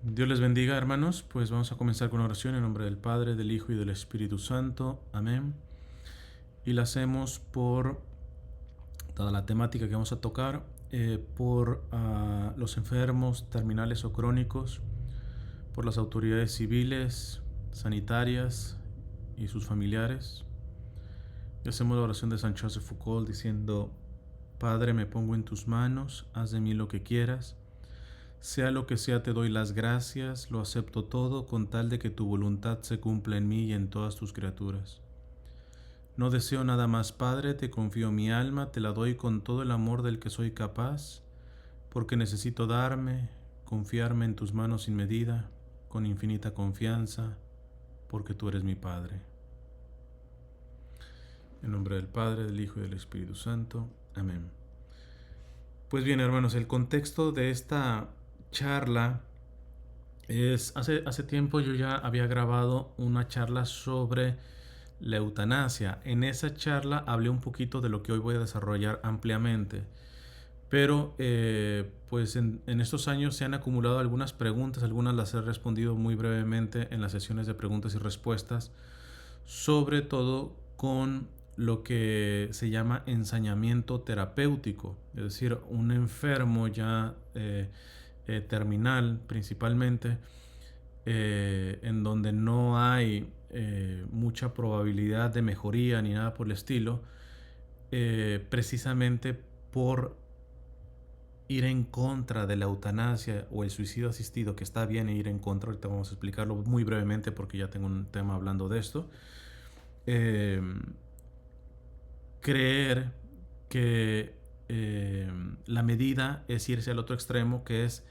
Dios les bendiga, hermanos. Pues vamos a comenzar con oración en nombre del Padre, del Hijo y del Espíritu Santo. Amén. Y la hacemos por toda la temática que vamos a tocar, por los enfermos terminales o crónicos, por las autoridades civiles, sanitarias y sus familiares. Y hacemos la oración de San Charles de Foucault diciendo: Padre, me pongo en tus manos, haz de mí lo que quieras. Sea lo que sea, te doy las gracias, lo acepto todo con tal de que tu voluntad se cumpla en mí y en todas tus criaturas. No deseo nada más, Padre, te confío mi alma, te la doy con todo el amor del que soy capaz, porque necesito confiarme en tus manos sin medida, con infinita confianza, porque tú eres mi Padre. En nombre del Padre, del Hijo y del Espíritu Santo. Amén. Pues bien, hermanos, el contexto de esta charla hace tiempo yo ya había grabado una charla sobre la eutanasia. En esa charla hablé un poquito de lo que hoy voy a desarrollar ampliamente. Pero pues en estos años se han acumulado algunas preguntas, algunas las he respondido muy brevemente en las sesiones de preguntas y respuestas, sobre todo con lo que se llama ensañamiento terapéutico, es decir, un enfermo ya terminal principalmente, en donde no hay mucha probabilidad de mejoría ni nada por el estilo, precisamente por ir en contra de la eutanasia o el suicidio asistido, que está bien ir en contra, ahorita vamos a explicarlo muy brevemente porque ya tengo un tema hablando de esto. eh, Creer que la medida es irse al otro extremo, que es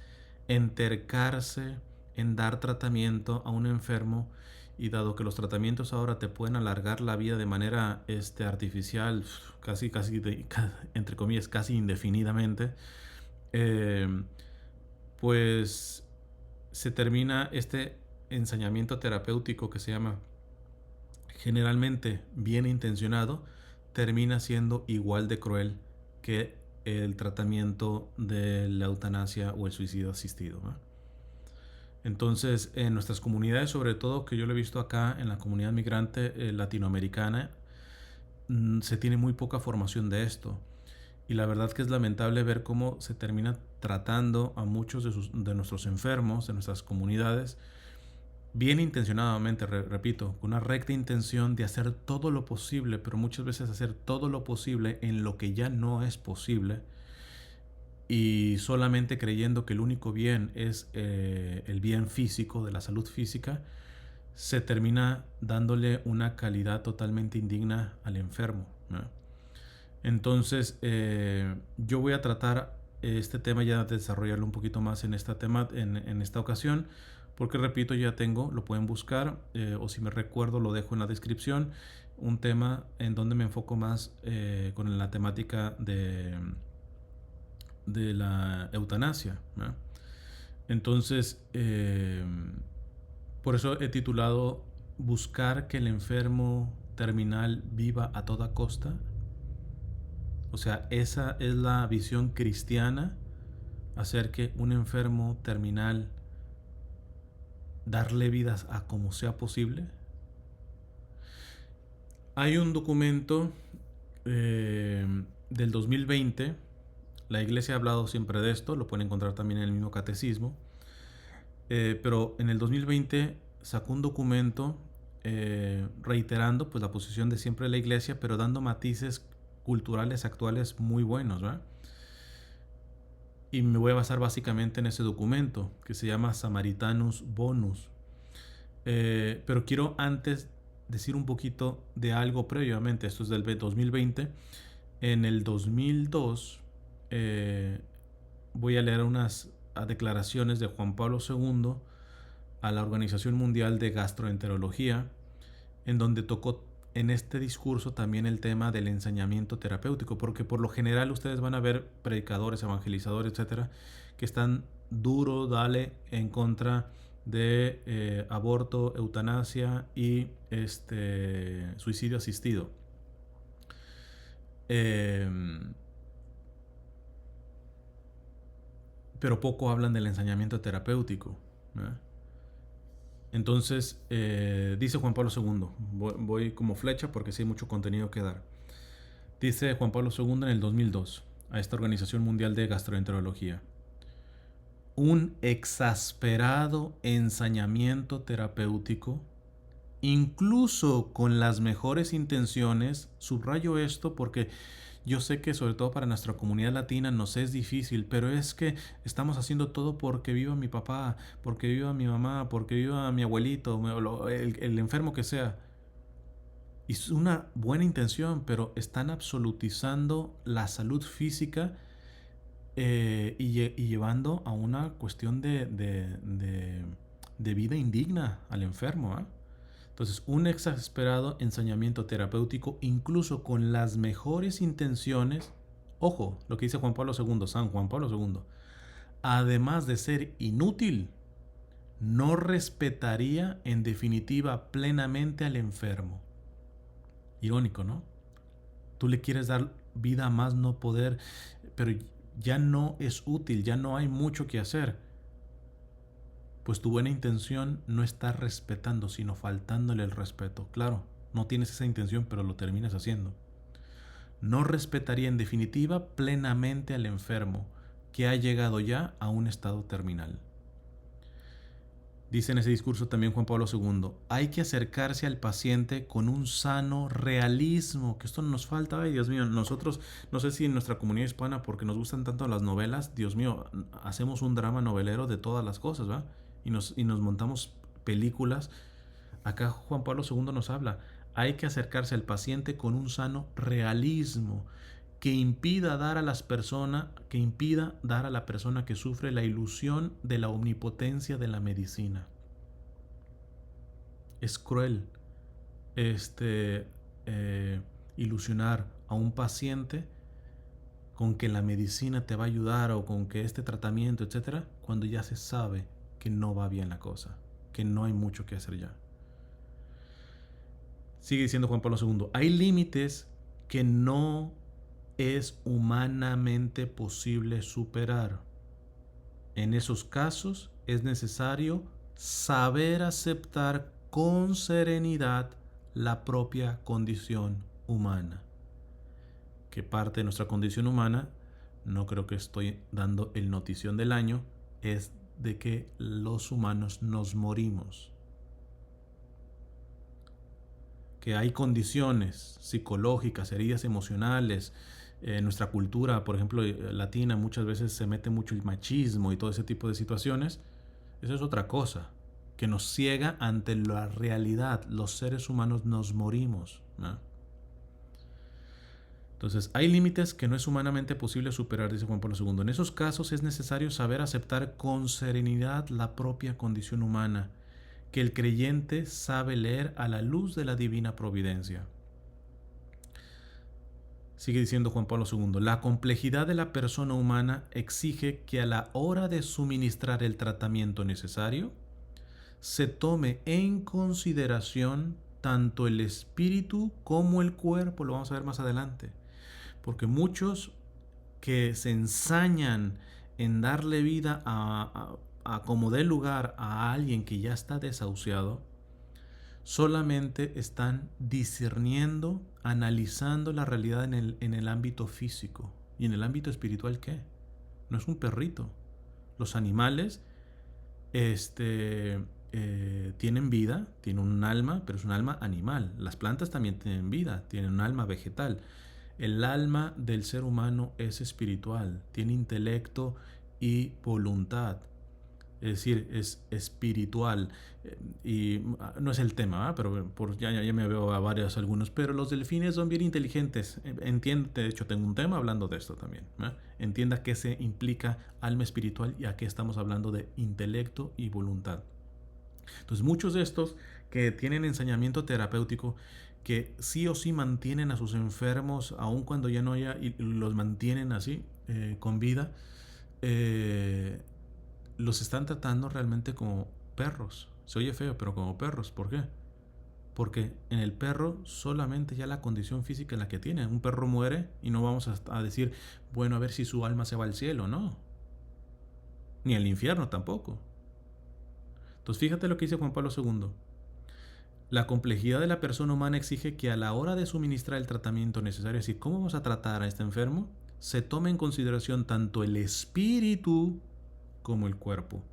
entercarse en dar tratamiento a un enfermo, y dado que los tratamientos ahora te pueden alargar la vida de manera artificial, entre comillas, casi indefinidamente, eh, pues se termina este ensañamiento terapéutico que se llama, generalmente bien intencionado, termina siendo igual de cruel que el tratamiento de la eutanasia o el suicidio asistido, ¿no? Entonces, en nuestras comunidades, sobre todo, que yo lo he visto acá en la comunidad migrante latinoamericana, se tiene muy poca formación de esto. Y la verdad que es lamentable ver cómo se termina tratando a muchos de nuestros enfermos, de nuestras comunidades, bien intencionadamente, repito, con una recta intención de hacer todo lo posible, pero muchas veces hacer todo lo posible en lo que ya no es posible, y solamente creyendo que el único bien es el bien físico, de la salud física, se termina dándole una calidad totalmente indigna al enfermo, ¿no? Entonces, yo voy a tratar este tema ya de desarrollarlo un poquito más en esta ocasión, porque repito, ya tengo, lo pueden buscar, o si me recuerdo lo dejo en la descripción, un tema en donde me enfoco más con la temática de la eutanasia, ¿no? Entonces, por eso he titulado Buscar que el enfermo terminal viva a toda costa. O sea, esa es la visión cristiana, hacer que un enfermo terminal, darle vidas a como sea posible. Hay un documento del 2020, la iglesia ha hablado siempre de esto, lo pueden encontrar también en el mismo catecismo, pero en el 2020 sacó un documento reiterando pues la posición de siempre de la iglesia, pero dando matices culturales actuales muy buenos, ¿verdad? Y me voy a basar básicamente en ese documento que se llama Samaritanus Bonus. Pero quiero antes decir un poquito de algo previamente. Esto es del 2020. En el 2002 voy a leer unas declaraciones de Juan Pablo II a la Organización Mundial de Gastroenterología, en donde tocó en este discurso también el tema del ensañamiento terapéutico, porque por lo general ustedes van a ver predicadores, evangelizadores, etcétera, que están duro, dale, en contra de aborto, eutanasia y suicidio asistido. Eh, pero poco hablan del ensañamiento terapéutico. ¿verdad? Entonces, dice Juan Pablo II, voy como flecha porque sí hay mucho contenido que dar. Dice Juan Pablo II en el 2002 a esta Organización Mundial de Gastroenterología: un exasperado ensañamiento terapéutico, incluso con las mejores intenciones. Subrayo esto porque yo sé que sobre todo para nuestra comunidad latina nos es difícil, pero es que estamos haciendo todo porque viva mi papá, porque viva mi mamá, porque viva mi abuelito, el enfermo que sea. Y es una buena intención, pero están absolutizando la salud física, y llevando a una cuestión de vida indigna al enfermo, ¿eh? Entonces, un exasperado ensañamiento terapéutico, incluso con las mejores intenciones, ojo, lo que dice Juan Pablo II, San Juan Pablo II, además de ser inútil, no respetaría en definitiva plenamente al enfermo. Irónico, ¿no? Tú le quieres dar vida a más no poder, pero ya no es útil, ya no hay mucho que hacer. Pues tu buena intención no está respetando, sino faltándole el respeto. Claro, no tienes esa intención, pero lo terminas haciendo. No respetaría en definitiva plenamente al enfermo que ha llegado ya a un estado terminal. Dice en ese discurso también Juan Pablo II, hay que acercarse al paciente con un sano realismo, que esto nos falta. Ay, Dios mío, nosotros, no sé si en nuestra comunidad hispana, porque nos gustan tanto las novelas, Dios mío, hacemos un drama novelero de todas las cosas, ¿va? Y nos montamos películas. Acá Juan Pablo II nos habla, hay que acercarse al paciente con un sano realismo que impida dar a las personas, que impida dar a la persona que sufre la ilusión de la omnipotencia de la medicina. Es cruel este ilusionar a un paciente con que la medicina te va a ayudar o con que este tratamiento, etcétera, cuando ya se sabe que no va bien la cosa, que no hay mucho que hacer ya. Sigue diciendo Juan Pablo II, hay límites que no es humanamente posible superar. En esos casos es necesario saber aceptar con serenidad la propia condición humana. Que parte de nuestra condición humana, no creo que estoy dando el notición del año, es de que los humanos nos morimos. Que hay condiciones psicológicas, heridas emocionales. En nuestra cultura, por ejemplo, latina, muchas veces se mete mucho el machismo y todo ese tipo de situaciones. Eso es otra cosa, que nos ciega ante la realidad. Los seres humanos nos morimos, ¿no? Entonces, hay límites que no es humanamente posible superar, dice Juan Pablo II. En esos casos es necesario saber aceptar con serenidad la propia condición humana, que el creyente sabe leer a la luz de la divina providencia. Sigue diciendo Juan Pablo II, la complejidad de la persona humana exige que a la hora de suministrar el tratamiento necesario, se tome en consideración tanto el espíritu como el cuerpo. Lo vamos a ver más adelante. Porque muchos que se ensañan en darle vida a como dé lugar a alguien que ya está desahuciado, solamente están discerniendo, analizando la realidad en el ámbito físico. ¿Y en el ámbito espiritual qué? No es un perrito. Los animales tienen vida, tienen un alma, pero es un alma animal. Las plantas también tienen vida, tienen un alma vegetal. El alma del ser humano es espiritual, tiene intelecto y voluntad. Es decir, es espiritual. Y no es el tema, ¿eh? Pero ya me veo a varios algunos. Pero los delfines son bien inteligentes. Entiende, de hecho, tengo un tema hablando de esto también, ¿eh? Entienda qué se implica alma espiritual y aquí estamos hablando de intelecto y voluntad. Entonces, muchos de estos que tienen ensañamiento terapéutico, que sí o sí mantienen a sus enfermos, aun cuando ya no haya, y los mantienen así, con vida, los están tratando realmente como perros. Se oye feo, pero como perros. ¿Por qué? Porque en el perro solamente ya la condición física es la que tiene. Un perro muere y no vamos a decir, bueno, a ver si su alma se va al cielo, no. Ni al infierno tampoco. Entonces fíjate lo que dice Juan Pablo II. La complejidad de la persona humana exige que a la hora de suministrar el tratamiento necesario, es decir, cómo vamos a tratar a este enfermo, se tome en consideración tanto el espíritu como el cuerpo.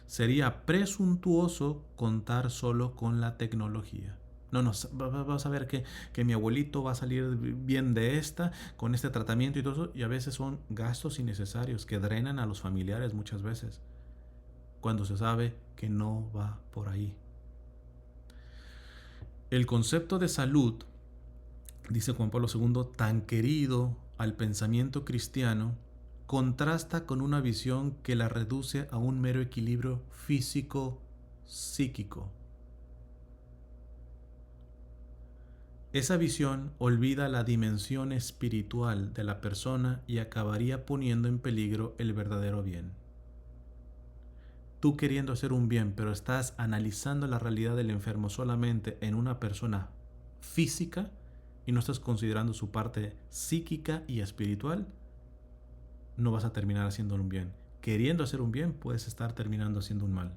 Sería presuntuoso contar solo con la tecnología. No, no, vas a ver que mi abuelito va a salir bien de esta, con este tratamiento y todo eso, y a veces son gastos innecesarios que drenan a los familiares muchas veces, cuando se sabe que no va por ahí. El concepto de salud, dice Juan Pablo II, tan querido al pensamiento cristiano, contrasta con una visión que la reduce a un mero equilibrio físico-psíquico. Esa visión olvida la dimensión espiritual de la persona y acabaría poniendo en peligro el verdadero bien. Tú queriendo hacer un bien, pero estás analizando la realidad del enfermo solamente en una persona física y no estás considerando su parte psíquica y espiritual, no vas a terminar haciendo un bien. Queriendo hacer un bien, puedes estar terminando haciendo un mal.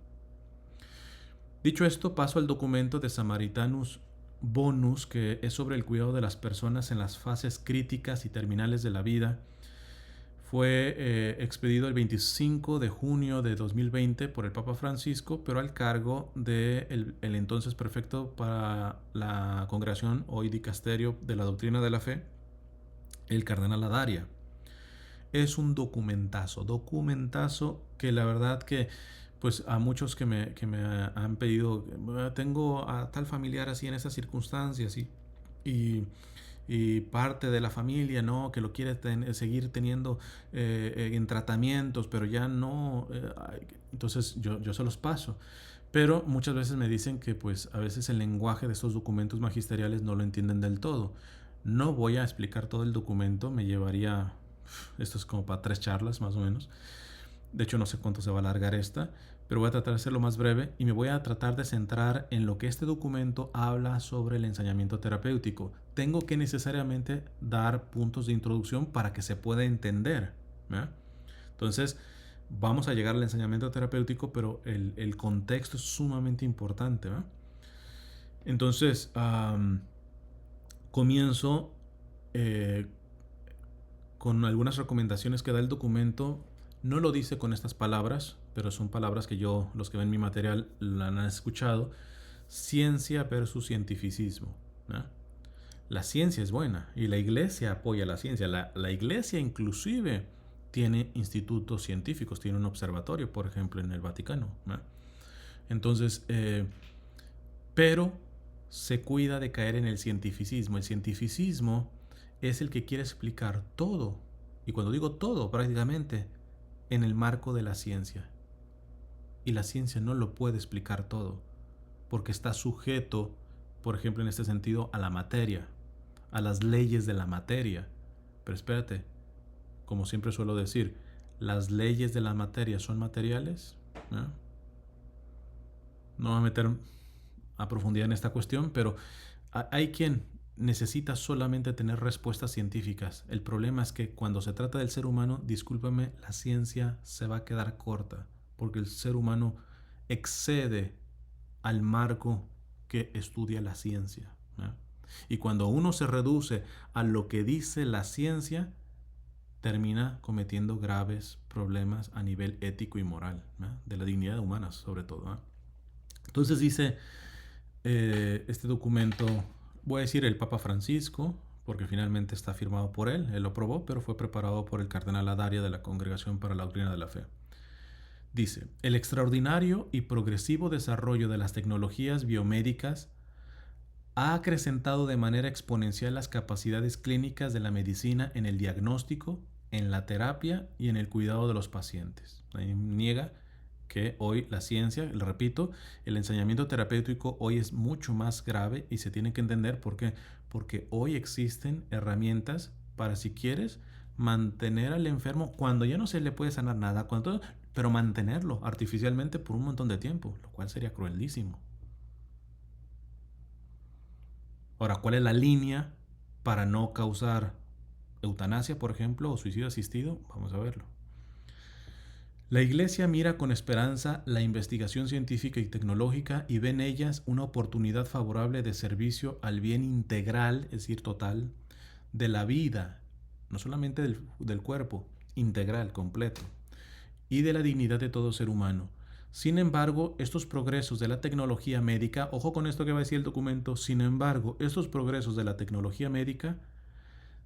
Dicho esto, paso al documento de Samaritanus Bonus, que es sobre el cuidado de las personas en las fases críticas y terminales de la vida. Fue expedido el 25 de junio de 2020 por el Papa Francisco, pero al cargo de el entonces prefecto para la congregación, hoy dicasterio de la doctrina de la fe, el cardenal Ladaria. Es un documentazo que la verdad que pues a muchos que me han pedido, tengo a tal familiar así en esas circunstancias y parte de la familia, ¿no? Que lo quiere seguir teniendo en tratamientos, pero ya no, entonces yo se los paso. Pero muchas veces me dicen que pues a veces el lenguaje de estos documentos magisteriales no lo entienden del todo. No voy a explicar todo el documento, me llevaría, esto es como para 3 charlas más o menos. De hecho no sé cuánto se va a alargar esta, pero voy a tratar de hacerlo más breve y me voy a tratar de centrar en lo que este documento habla sobre el ensañamiento terapéutico. Tengo que necesariamente dar puntos de introducción para que se pueda entender, ¿verdad? Entonces, vamos a llegar al ensañamiento terapéutico, pero el contexto es sumamente importante, ¿verdad? Entonces, comienzo con algunas recomendaciones que da el documento. No lo dice con estas palabras, pero son palabras que los que ven mi material, la han escuchado. Ciencia versus cientificismo, ¿no? La ciencia es buena y la iglesia apoya la ciencia. La iglesia inclusive tiene institutos científicos, tiene un observatorio, por ejemplo, en el Vaticano, ¿no? Entonces, pero se cuida de caer en el cientificismo. El cientificismo es el que quiere explicar todo, y cuando digo todo, prácticamente, en el marco de la ciencia. Y la ciencia no lo puede explicar todo, porque está sujeto, por ejemplo, en este sentido, a la materia, a las leyes de la materia. Pero espérate, como siempre suelo decir, ¿las leyes de la materia son materiales? ¿No? No voy a meter a profundidad en esta cuestión, pero hay quien necesita solamente tener respuestas científicas. El problema es que cuando se trata del ser humano, discúlpame, la ciencia se va a quedar corta, porque el ser humano excede al marco que estudia la ciencia, ¿no? Y cuando uno se reduce a lo que dice la ciencia, termina cometiendo graves problemas a nivel ético y moral, ¿no? De la dignidad humana sobre todo, ¿no? Entonces dice este documento, voy a decir el Papa Francisco, porque finalmente está firmado por él lo aprobó, pero fue preparado por el cardenal Ladaria de la Congregación para la Doctrina de la Fe. Dice, el extraordinario y progresivo desarrollo de las tecnologías biomédicas ha acrecentado de manera exponencial las capacidades clínicas de la medicina en el diagnóstico, en la terapia y en el cuidado de los pacientes. Nadie niega que hoy la ciencia, lo repito, el ensañamiento terapéutico hoy es mucho más grave y se tiene que entender por qué. Porque hoy existen herramientas para, si quieres, mantener al enfermo cuando ya no se le puede sanar nada, pero mantenerlo artificialmente por un montón de tiempo, lo cual sería cruelísimo. Ahora, ¿cuál es la línea para no causar eutanasia, por ejemplo, o suicidio asistido? Vamos a verlo. La Iglesia mira con esperanza la investigación científica y tecnológica y ve en ellas una oportunidad favorable de servicio al bien integral, es decir, total, de la vida, no solamente del cuerpo, integral, completo, y de la dignidad de todo ser humano. Sin embargo, estos progresos de la tecnología médica, ojo con esto que va a decir el documento, sin embargo, estos progresos de la tecnología médica,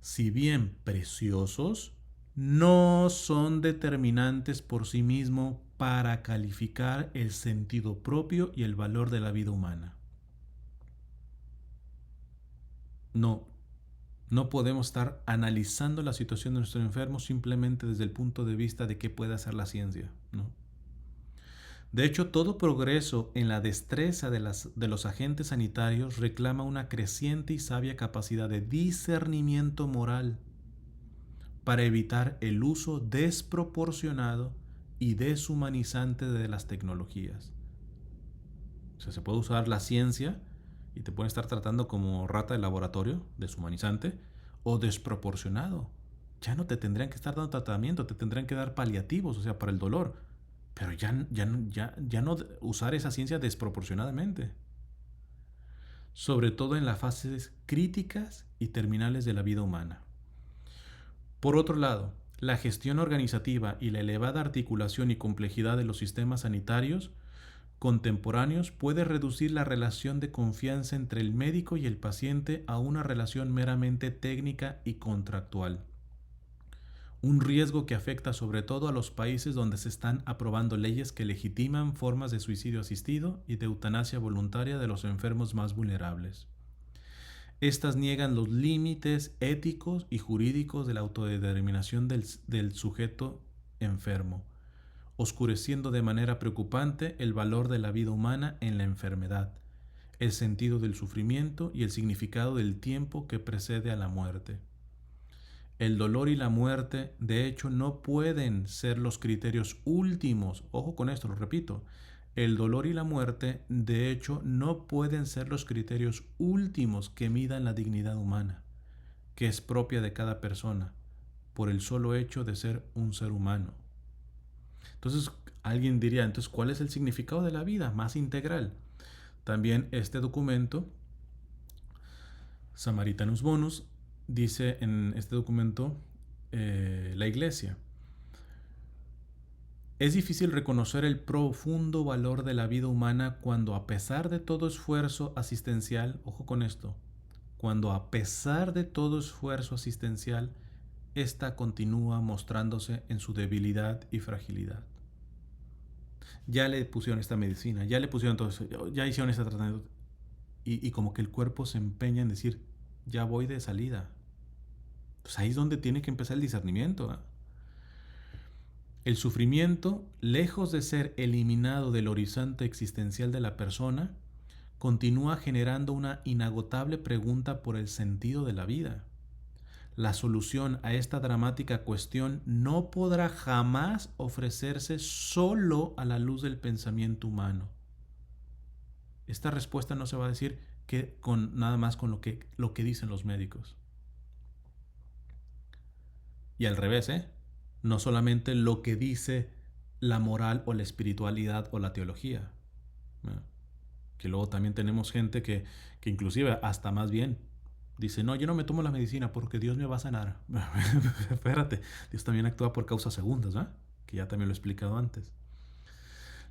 si bien preciosos, no son determinantes por sí mismos para calificar el sentido propio y el valor de la vida humana. No, no podemos estar analizando la situación de nuestro enfermo simplemente desde el punto de vista de qué puede hacer la ciencia, ¿no? De hecho, todo progreso en la destreza de los agentes sanitarios reclama una creciente y sabia capacidad de discernimiento moral para evitar el uso desproporcionado y deshumanizante de las tecnologías. O sea, se puede usar la ciencia y te pueden estar tratando como rata de laboratorio, deshumanizante, o desproporcionado. Ya no te tendrían que estar dando tratamiento, te tendrían que dar paliativos, o sea, para el dolor. Pero ya no usar esa ciencia desproporcionadamente. Sobre todo en las fases críticas y terminales de la vida humana. Por otro lado, la gestión organizativa y la elevada articulación y complejidad de los sistemas sanitarios contemporáneos puede reducir la relación de confianza entre el médico y el paciente a una relación meramente técnica y contractual. Un riesgo que afecta sobre todo a los países donde se están aprobando leyes que legitiman formas de suicidio asistido y de eutanasia voluntaria de los enfermos más vulnerables. Estas niegan los límites éticos y jurídicos de la autodeterminación del sujeto enfermo, oscureciendo de manera preocupante el valor de la vida humana en la enfermedad, el sentido del sufrimiento y el significado del tiempo que precede a la muerte. El dolor y la muerte, de hecho, no pueden ser los criterios últimos, ojo con esto, lo repito, el dolor y la muerte, de hecho, no pueden ser los criterios últimos que midan la dignidad humana, que es propia de cada persona, por el solo hecho de ser un ser humano. Entonces, alguien diría, entonces, ¿cuál es el significado de la vida más integral? También este documento, Samaritanus Bonus, dice en este documento la Iglesia. Es difícil reconocer el profundo valor de la vida humana cuando a pesar de todo esfuerzo asistencial, ojo con esto, cuando a pesar de todo esfuerzo asistencial, ésta continúa mostrándose en su debilidad y fragilidad. Ya le pusieron esta medicina, ya le pusieron todo eso, ya hicieron este tratamiento y como que el cuerpo se empeña en decir, ya voy de salida. Pues ahí es donde tiene que empezar el discernimiento, ¿eh? El sufrimiento, lejos de ser eliminado del horizonte existencial de la persona, continúa generando una inagotable pregunta por el sentido de la vida. La solución a esta dramática cuestión no podrá jamás ofrecerse solo a la luz del pensamiento humano. Esta respuesta no se va a decir que nada más con lo que dicen los médicos. Y al revés, no solamente lo que dice la moral o la espiritualidad o la teología. ¿No? Que luego también tenemos gente que inclusive hasta más bien dice, no, yo no me tomo la medicina porque Dios me va a sanar. Espérate, Dios también actúa por causas segundas, ¿eh? Que ya también lo he explicado antes.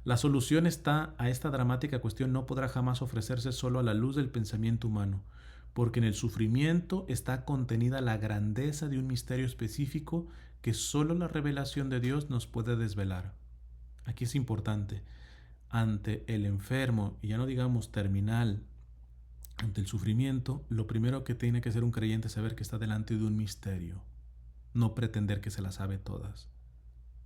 La solución a esta dramática cuestión no podrá jamás ofrecerse solo a la luz del pensamiento humano, porque en el sufrimiento está contenida la grandeza de un misterio específico que solo la revelación de Dios nos puede desvelar. Aquí es importante, ante el enfermo, y ya no digamos terminal, ante el sufrimiento, lo primero que tiene que hacer un creyente es saber que está delante de un misterio, no pretender que se las sabe todas,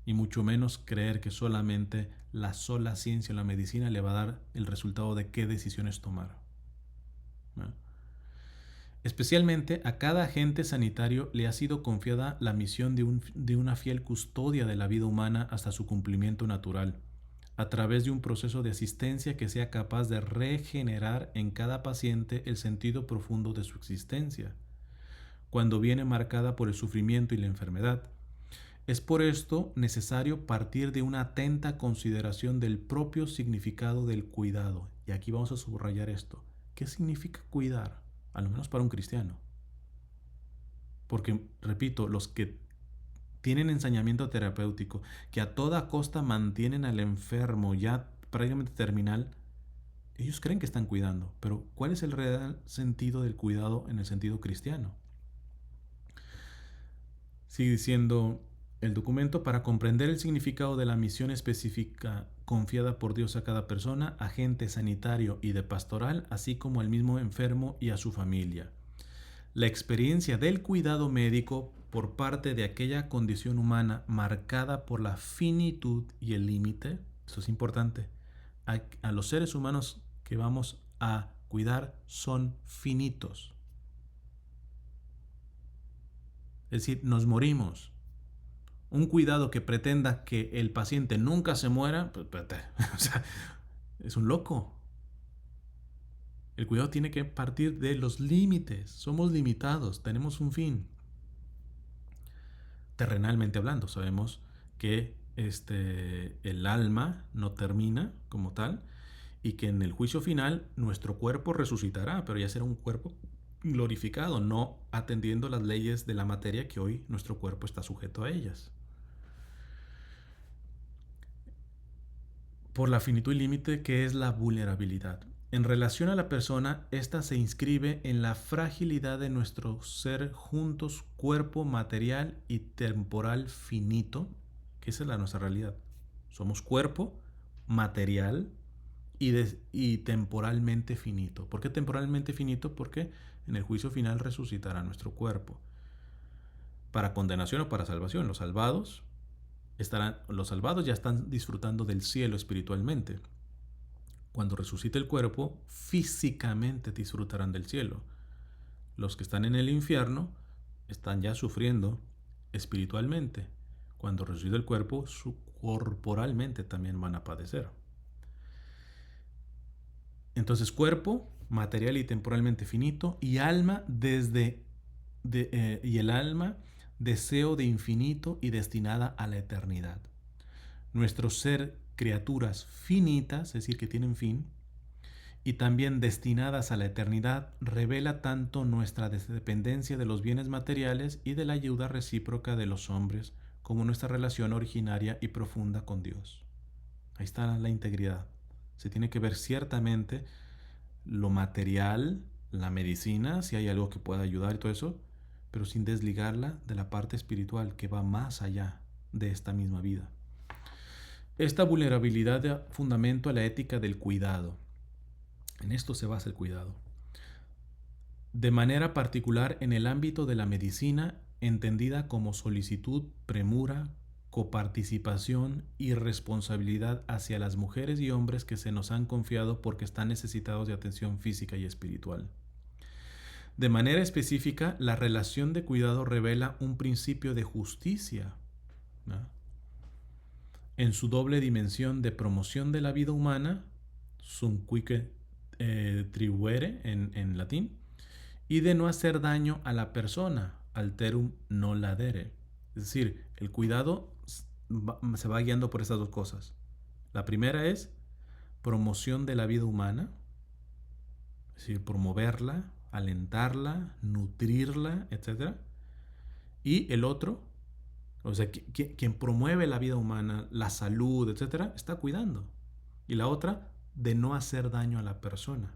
y mucho menos creer que solamente la sola ciencia o la medicina le va a dar el resultado de qué decisiones tomar. ¿No? Especialmente a cada agente sanitario le ha sido confiada la misión de una fiel custodia de la vida humana hasta su cumplimiento natural, a través de un proceso de asistencia que sea capaz de regenerar en cada paciente el sentido profundo de su existencia, cuando viene marcada por el sufrimiento y la enfermedad. Es por esto necesario partir de una atenta consideración del propio significado del cuidado. Y aquí vamos a subrayar esto. ¿Qué significa cuidar? Al menos para un cristiano. Porque, repito, los que tienen ensañamiento terapéutico, que a toda costa mantienen al enfermo ya prácticamente terminal, ellos creen que están cuidando. Pero ¿cuál es el real sentido del cuidado en el sentido cristiano? Sigue diciendo el documento: para comprender el significado de la misión específica confiada por Dios a cada persona, agente sanitario y de pastoral, así como al mismo enfermo y a su familia. La experiencia del cuidado médico por parte de aquella condición humana marcada por la finitud y el límite, eso es importante, a los seres humanos que vamos a cuidar son finitos. Es decir, nos morimos. Un cuidado que pretenda que el paciente nunca se muera, pues, o sea, es un loco. El cuidado tiene que partir de los límites. Somos limitados, tenemos un fin. Terrenalmente hablando, sabemos que el alma no termina como tal y que en el juicio final nuestro cuerpo resucitará, pero ya será un cuerpo glorificado, no atendiendo las leyes de la materia que hoy nuestro cuerpo está sujeto a ellas. Por la finitud y límite que es la vulnerabilidad. En relación a la persona, esta se inscribe en la fragilidad de nuestro ser juntos, cuerpo material y temporal finito, que esa es nuestra realidad. Somos cuerpo material y temporalmente finito. ¿Por qué temporalmente finito? Porque en el juicio final resucitará nuestro cuerpo. Para condenación o para salvación. Los salvados ya están disfrutando del cielo espiritualmente. Cuando resucite el cuerpo, físicamente disfrutarán del cielo. Los que están en el infierno están ya sufriendo espiritualmente. Cuando resucite el cuerpo, corporalmente también van a padecer. Entonces, cuerpo, material y temporalmente finito, y alma y el alma, deseo de infinito y destinada a la eternidad. Nuestro ser, criaturas finitas, es decir, que tienen fin, y también destinadas a la eternidad, revela tanto nuestra dependencia de los bienes materiales y de la ayuda recíproca de los hombres, como nuestra relación originaria y profunda con Dios. Ahí está la integridad. Se tiene que ver ciertamente lo material, la medicina, si hay algo que pueda ayudar y todo eso, pero sin desligarla de la parte espiritual que va más allá de esta misma vida. Esta vulnerabilidad da fundamento a la ética del cuidado. En esto se basa el cuidado. De manera particular en el ámbito de la medicina, entendida como solicitud, premura, coparticipación y responsabilidad hacia las mujeres y hombres que se nos han confiado porque están necesitados de atención física y espiritual. De manera específica, la relación de cuidado revela un principio de justicia, ¿no?, en su doble dimensión de promoción de la vida humana, sum cuique tribuere en latín, y de no hacer daño a la persona, alterum non ladere. Es decir, el cuidado se va guiando por estas dos cosas. La primera es promoción de la vida humana, es decir, promoverla, alentarla, nutrirla, etc. Y el otro, o sea, quien promueve la vida humana, la salud, etc., está cuidando. Y la otra, de no hacer daño a la persona.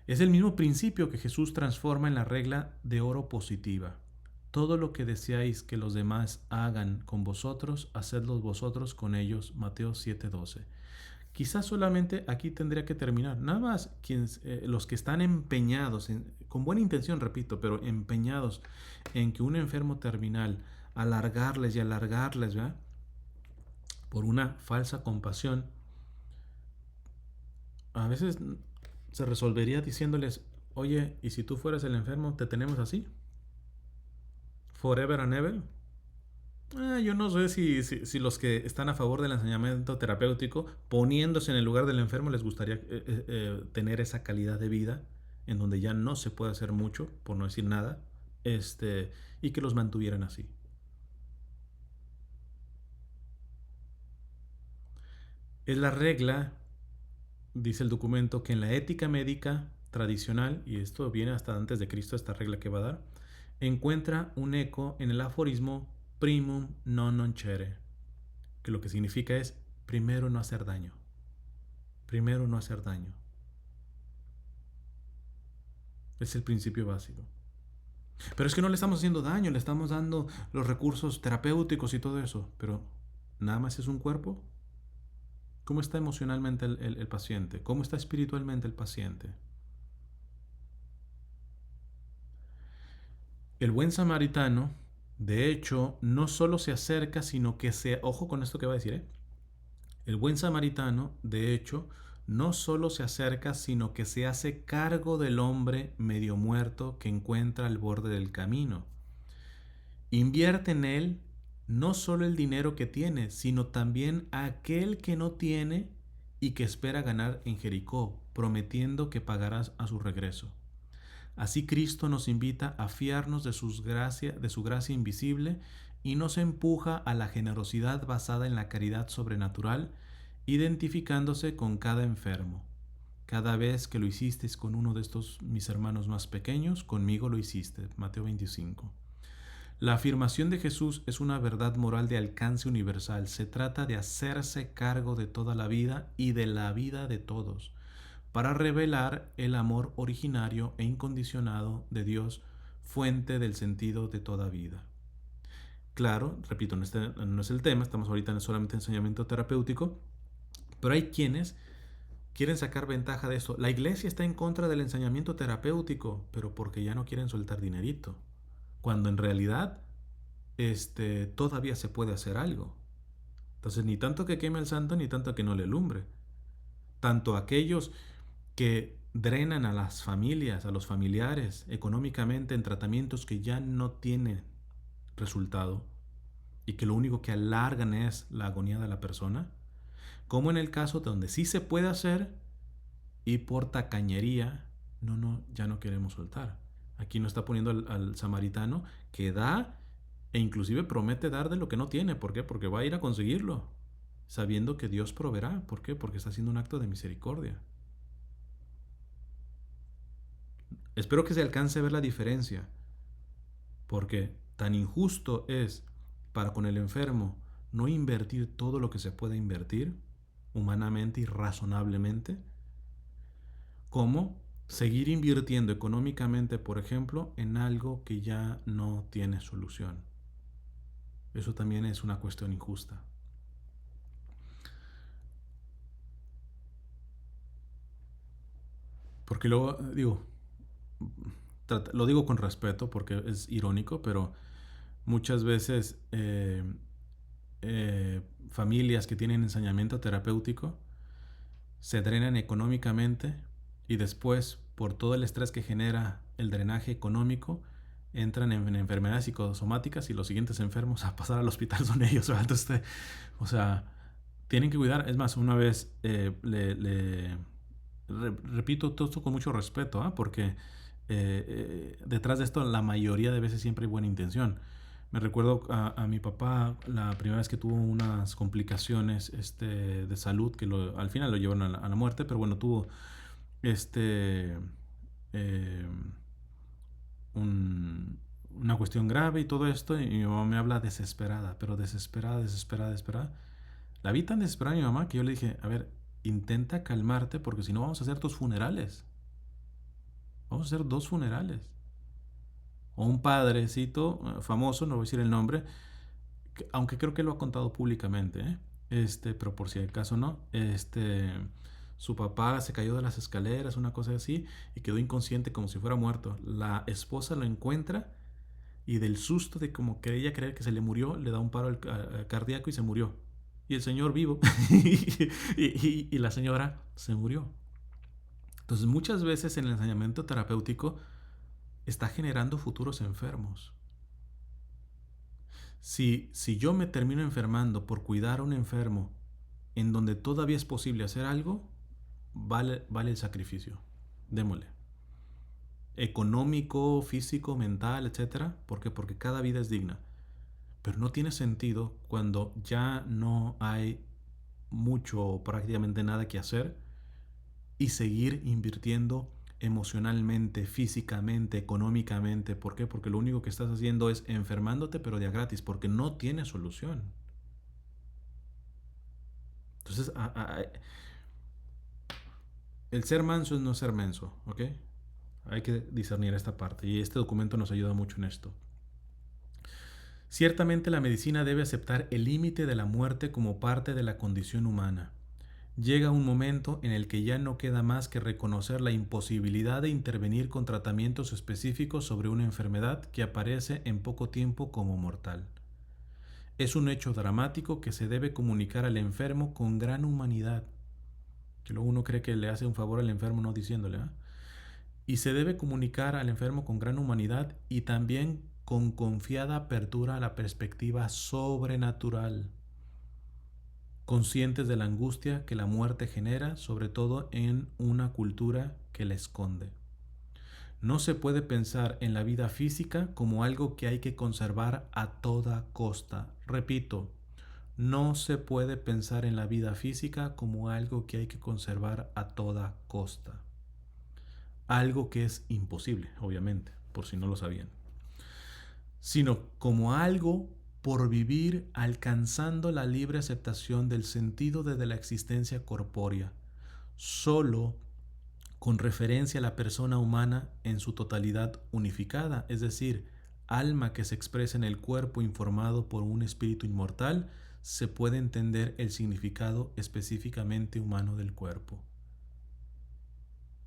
Es el mismo principio que Jesús transforma en la regla de oro positiva. Todo lo que deseáis que los demás hagan con vosotros, hacedlo vosotros con ellos. Mateo 7:12. Quizás solamente aquí tendría que terminar. Nada más los que están empeñados, con buena intención, repito, pero empeñados en que un enfermo terminal, alargarles y alargarles, ¿verdad?, por una falsa compasión, a veces se resolvería diciéndoles: oye, ¿y si tú fueras el enfermo, te tenemos así? Forever and ever. Yo no sé si los que están a favor del ensañamiento terapéutico, poniéndose en el lugar del enfermo, les gustaría tener esa calidad de vida en donde ya no se puede hacer mucho, por no decir nada, y que los mantuvieran así. Es la regla, dice el documento, que en la ética médica tradicional, y esto viene hasta antes de Cristo, esta regla que va a dar, encuentra un eco en el aforismo primum non nocere, que lo que significa es primero no hacer daño. Primero no hacer daño. Es el principio básico. Pero es que no le estamos haciendo daño, le estamos dando los recursos terapéuticos y todo eso. Pero nada más es un cuerpo. ¿Cómo está emocionalmente el paciente? ¿Cómo está espiritualmente el paciente? El buen samaritano, de hecho, no solo se acerca, sino que se... Ojo con esto que va a decir, ¿eh? El buen samaritano, de hecho, no solo se acerca, sino que se hace cargo del hombre medio muerto que encuentra al borde del camino. Invierte en él no solo el dinero que tiene, sino también aquel que no tiene y que espera ganar en Jericó, prometiendo que pagarás a su regreso. Así Cristo nos invita a fiarnos de su gracia invisible y nos empuja a la generosidad basada en la caridad sobrenatural, identificándose con cada enfermo. Cada vez que lo hicisteis con uno de estos mis hermanos más pequeños, conmigo lo hiciste. Mateo 25. La afirmación de Jesús es una verdad moral de alcance universal. Se trata de hacerse cargo de toda la vida y de la vida de todos, para revelar el amor originario e incondicionado de Dios, fuente del sentido de toda vida. Claro, repito, no es el tema, estamos ahorita en solamente enseñamiento terapéutico, pero hay quienes quieren sacar ventaja de esto. La iglesia está en contra del enseñamiento terapéutico, pero porque ya no quieren soltar dinerito, cuando en realidad todavía se puede hacer algo. Entonces, ni tanto que queme al santo, ni tanto que no le alumbre. Tanto aquellos que drenan a las familias, a los familiares, económicamente en tratamientos que ya no tienen resultado y que lo único que alargan es la agonía de la persona, como en el caso donde sí se puede hacer y por tacañería, ya no queremos soltar. Aquí nos está poniendo al samaritano que da e inclusive promete dar de lo que no tiene. ¿Por qué? Porque va a ir a conseguirlo, sabiendo que Dios proveerá. ¿Por qué? Porque está haciendo un acto de misericordia. Espero que se alcance a ver la diferencia, porque tan injusto es para con el enfermo no invertir todo lo que se pueda invertir humanamente y razonablemente, como seguir invirtiendo económicamente, por ejemplo, en algo que ya no tiene solución. Eso también es una cuestión injusta. Porque luego, digo, lo digo con respeto porque es irónico, pero muchas veces familias que tienen ensañamiento terapéutico se drenan económicamente y después, por todo el estrés que genera el drenaje económico, entran en enfermedades psicosomáticas y los siguientes enfermos a pasar al hospital son ellos. Entonces, o sea, tienen que cuidar. Es más, una vez repito todo esto con mucho respeto, porque detrás de esto la mayoría de veces siempre hay buena intención. Me recuerdo a mi papá la primera vez que tuvo unas complicaciones de salud que al final lo llevaron a la muerte, pero bueno, tuvo este eh, una cuestión grave y todo esto, y mi mamá me habla desesperada, pero desesperada, desesperada, desesperada. La vi tan desesperada mi mamá que yo le dije, a ver, intenta calmarte porque si no vamos a hacer dos funerales. Vamos a hacer dos funerales. O un padrecito famoso, no voy a decir el nombre, aunque creo que lo ha contado públicamente, ¿eh? Pero por si acaso no, su papá se cayó de las escaleras, una cosa así, y quedó inconsciente como si fuera muerto. La esposa lo encuentra y del susto de como quería creer que se le murió, le da un paro cardíaco y se murió. Y el señor vivo y la señora se murió. Entonces muchas veces en el ensañamiento terapéutico está generando futuros enfermos. Si yo me termino enfermando por cuidar a un enfermo en donde todavía es posible hacer algo, vale el sacrificio. Démosle. Económico, físico, mental, etcétera. ¿Por qué? Porque cada vida es digna. Pero no tiene sentido cuando ya no hay mucho o prácticamente nada que hacer y seguir invirtiendo emocionalmente, físicamente, económicamente. ¿Por qué? Porque lo único que estás haciendo es enfermándote, pero de a gratis, porque no tiene solución. Entonces, el ser manso es no ser menso, ¿ok? Hay que discernir esta parte y este documento nos ayuda mucho en esto. Ciertamente la medicina debe aceptar el límite de la muerte como parte de la condición humana. Llega un momento en el que ya no queda más que reconocer la imposibilidad de intervenir con tratamientos específicos sobre una enfermedad que aparece en poco tiempo como mortal. Es un hecho dramático que se debe comunicar al enfermo con gran humanidad. Que luego uno cree que le hace un favor al enfermo no diciéndole, ¿eh? Y se debe comunicar al enfermo con gran humanidad y también con confiada apertura a la perspectiva sobrenatural, conscientes de la angustia que la muerte genera, sobre todo en una cultura que la esconde. No se puede pensar en la vida física como algo que hay que conservar a toda costa. Repito, no se puede pensar en la vida física como algo que hay que conservar a toda costa. Algo que es imposible, obviamente, por si no lo sabían, sino como algo por vivir alcanzando la libre aceptación del sentido de la existencia corpórea, solo con referencia a la persona humana en su totalidad unificada, es decir, alma que se expresa en el cuerpo informado por un espíritu inmortal, se puede entender el significado específicamente humano del cuerpo.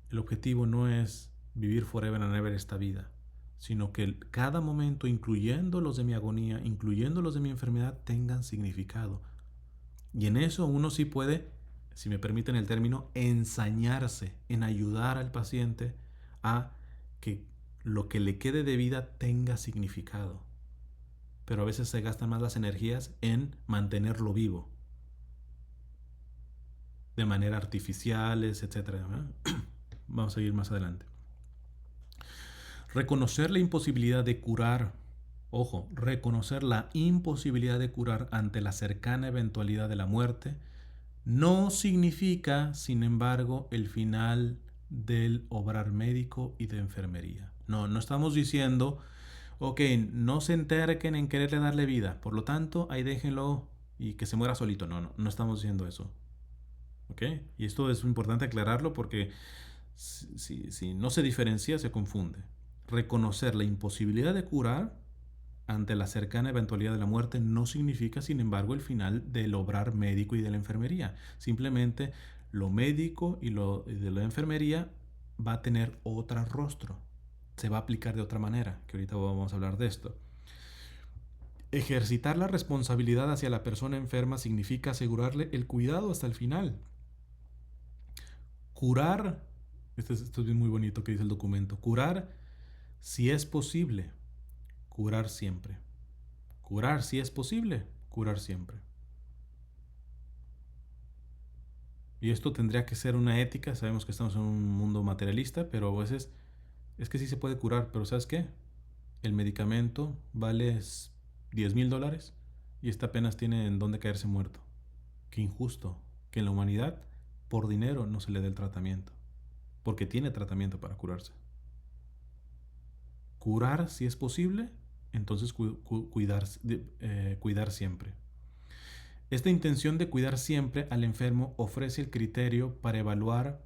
El objetivo no es vivir forever and ever esta vida, sino que cada momento, incluyendo los de mi agonía, incluyendo los de mi enfermedad, tengan significado. Y en eso uno sí puede, si me permiten el término, ensañarse en ayudar al paciente a que lo que le quede de vida tenga significado. Pero a veces se gastan más las energías en mantenerlo vivo, de manera artificiales, etc. Vamos a seguir más adelante. Reconocer la imposibilidad de curar, ojo, reconocer la imposibilidad de curar ante la cercana eventualidad de la muerte, no significa, sin embargo, el final del obrar médico y de enfermería. No estamos diciendo, ok, no se enterquen en quererle darle vida, por lo tanto, ahí déjenlo y que se muera solito. No estamos diciendo eso. ¿Ok? Y esto es importante aclararlo porque si no se diferencia, se confunde. Reconocer la imposibilidad de curar ante la cercana eventualidad de la muerte no significa, sin embargo, el final del obrar médico y de la enfermería. Simplemente lo médico y lo de la enfermería va a tener otro rostro. Se va a aplicar de otra manera, que ahorita vamos a hablar de esto. Ejercitar la responsabilidad hacia la persona enferma significa asegurarle el cuidado hasta el final. Curar, esto es muy bonito que dice el documento, curar si es posible, curar siempre. Curar si es posible, curar siempre. Y esto tendría que ser una ética, sabemos que estamos en un mundo materialista, pero a veces es que sí se puede curar, pero ¿sabes qué? El medicamento vale $10,000 y esta apenas tiene en dónde caerse muerto. Qué injusto que en la humanidad por dinero no se le dé el tratamiento, porque tiene tratamiento para curarse. Curar si es posible, entonces cuidar siempre. Esta intención de cuidar siempre al enfermo ofrece el criterio para evaluar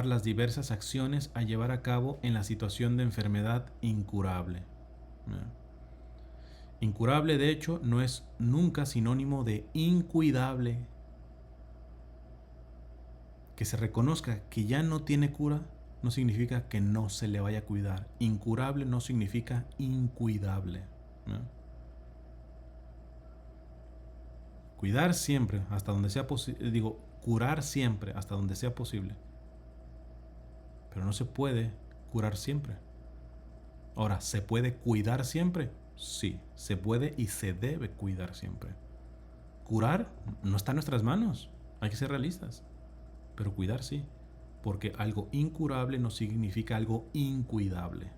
las diversas acciones a llevar a cabo en la situación de enfermedad incurable. Incurable, de hecho, no es nunca sinónimo de incuidable. Que se reconozca que ya no tiene cura no significa que no se le vaya a cuidar. Incurable no significa incuidable. Cuidar siempre hasta donde sea posible. Curar siempre hasta donde sea posible. Pero no se puede curar siempre. Ahora, ¿se puede cuidar siempre? Sí, se puede y se debe cuidar siempre. Curar no está en nuestras manos. Hay que ser realistas. Pero cuidar sí. Porque algo incurable no significa algo incuidable.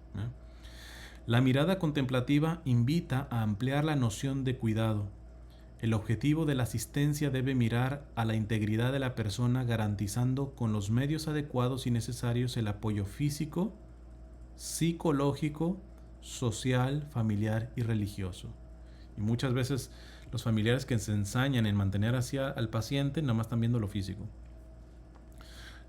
La mirada contemplativa invita a ampliar la noción de cuidado. El objetivo de la asistencia debe mirar a la integridad de la persona, garantizando con los medios adecuados y necesarios el apoyo físico, psicológico, social, familiar y religioso. Y muchas veces los familiares que se ensañan en mantener hacia al paciente nada más están viendo lo físico.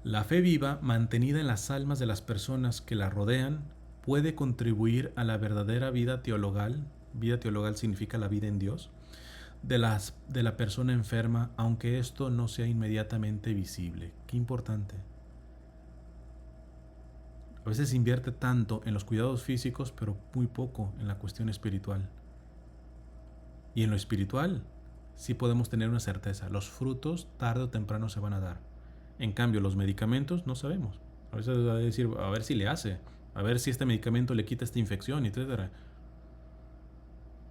La fe viva, mantenida en las almas de las personas que la rodean, puede contribuir a la verdadera vida teologal. Vida teologal significa la vida en Dios de la persona enferma, aunque esto no sea inmediatamente visible. Qué importante. A veces se invierte tanto en los cuidados físicos, pero muy poco en la cuestión espiritual. Y en lo espiritual, sí podemos tener una certeza. Los frutos tarde o temprano se van a dar. En cambio, los medicamentos no sabemos. A veces va a decir, a ver si le hace, a ver si este medicamento le quita esta infección, etc.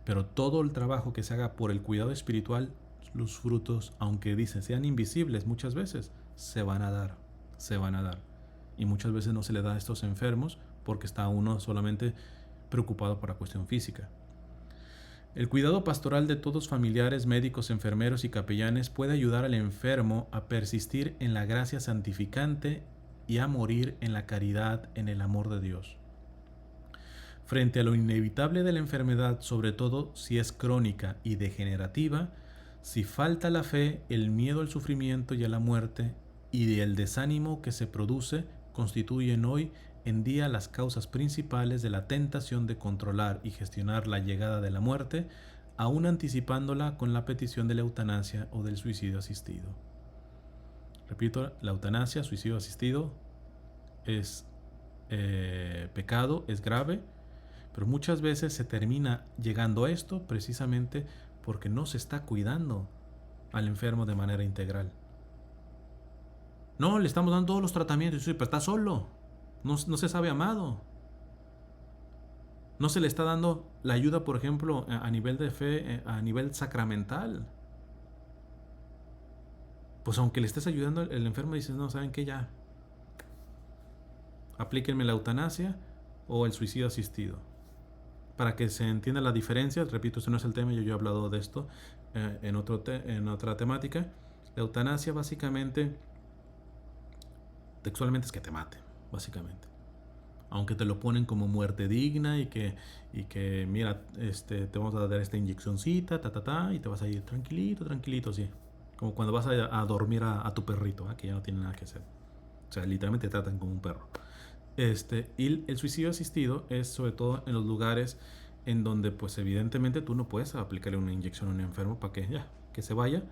Pero todo el trabajo que se haga por el cuidado espiritual, los frutos, aunque dicen sean invisibles muchas veces, se van a dar, se van a dar. Y muchas veces no se le da a estos enfermos porque está uno solamente preocupado por la cuestión física. El cuidado pastoral de todos familiares, médicos, enfermeros y capellanes puede ayudar al enfermo a persistir en la gracia santificante y a morir en la caridad, en el amor de Dios. Frente a lo inevitable de la enfermedad, sobre todo si es crónica y degenerativa, si falta la fe, el miedo al sufrimiento y a la muerte y el desánimo que se produce constituyen hoy en día las causas principales de la tentación de controlar y gestionar la llegada de la muerte, aún anticipándola con la petición de la eutanasia o del suicidio asistido. Repito, la eutanasia, suicidio asistido, es pecado, es grave, pero muchas veces se termina llegando a esto precisamente porque no se está cuidando al enfermo de manera integral. No, le estamos dando todos los tratamientos, pero está solo, no se sabe amado. No se le está dando la ayuda, por ejemplo, a nivel de fe, a nivel sacramental. Pues aunque le estés ayudando, el enfermo dice, no, ¿saben qué? Ya, aplíquenme la eutanasia o el suicidio asistido. Para que se entienda la diferencia, repito, este no es el tema, yo he hablado de esto en otra temática. La eutanasia básicamente, textualmente es que te maten, básicamente. Aunque te lo ponen como muerte digna y que mira, te vamos a dar esta inyeccioncita, y te vas a ir tranquilito, sí. Como cuando vas a dormir a tu perrito, que ya no tiene nada que hacer. O sea, literalmente te tratan como un perro. Y el suicidio asistido es sobre todo en los lugares en donde pues evidentemente tú no puedes aplicarle una inyección a un enfermo para que se vaya,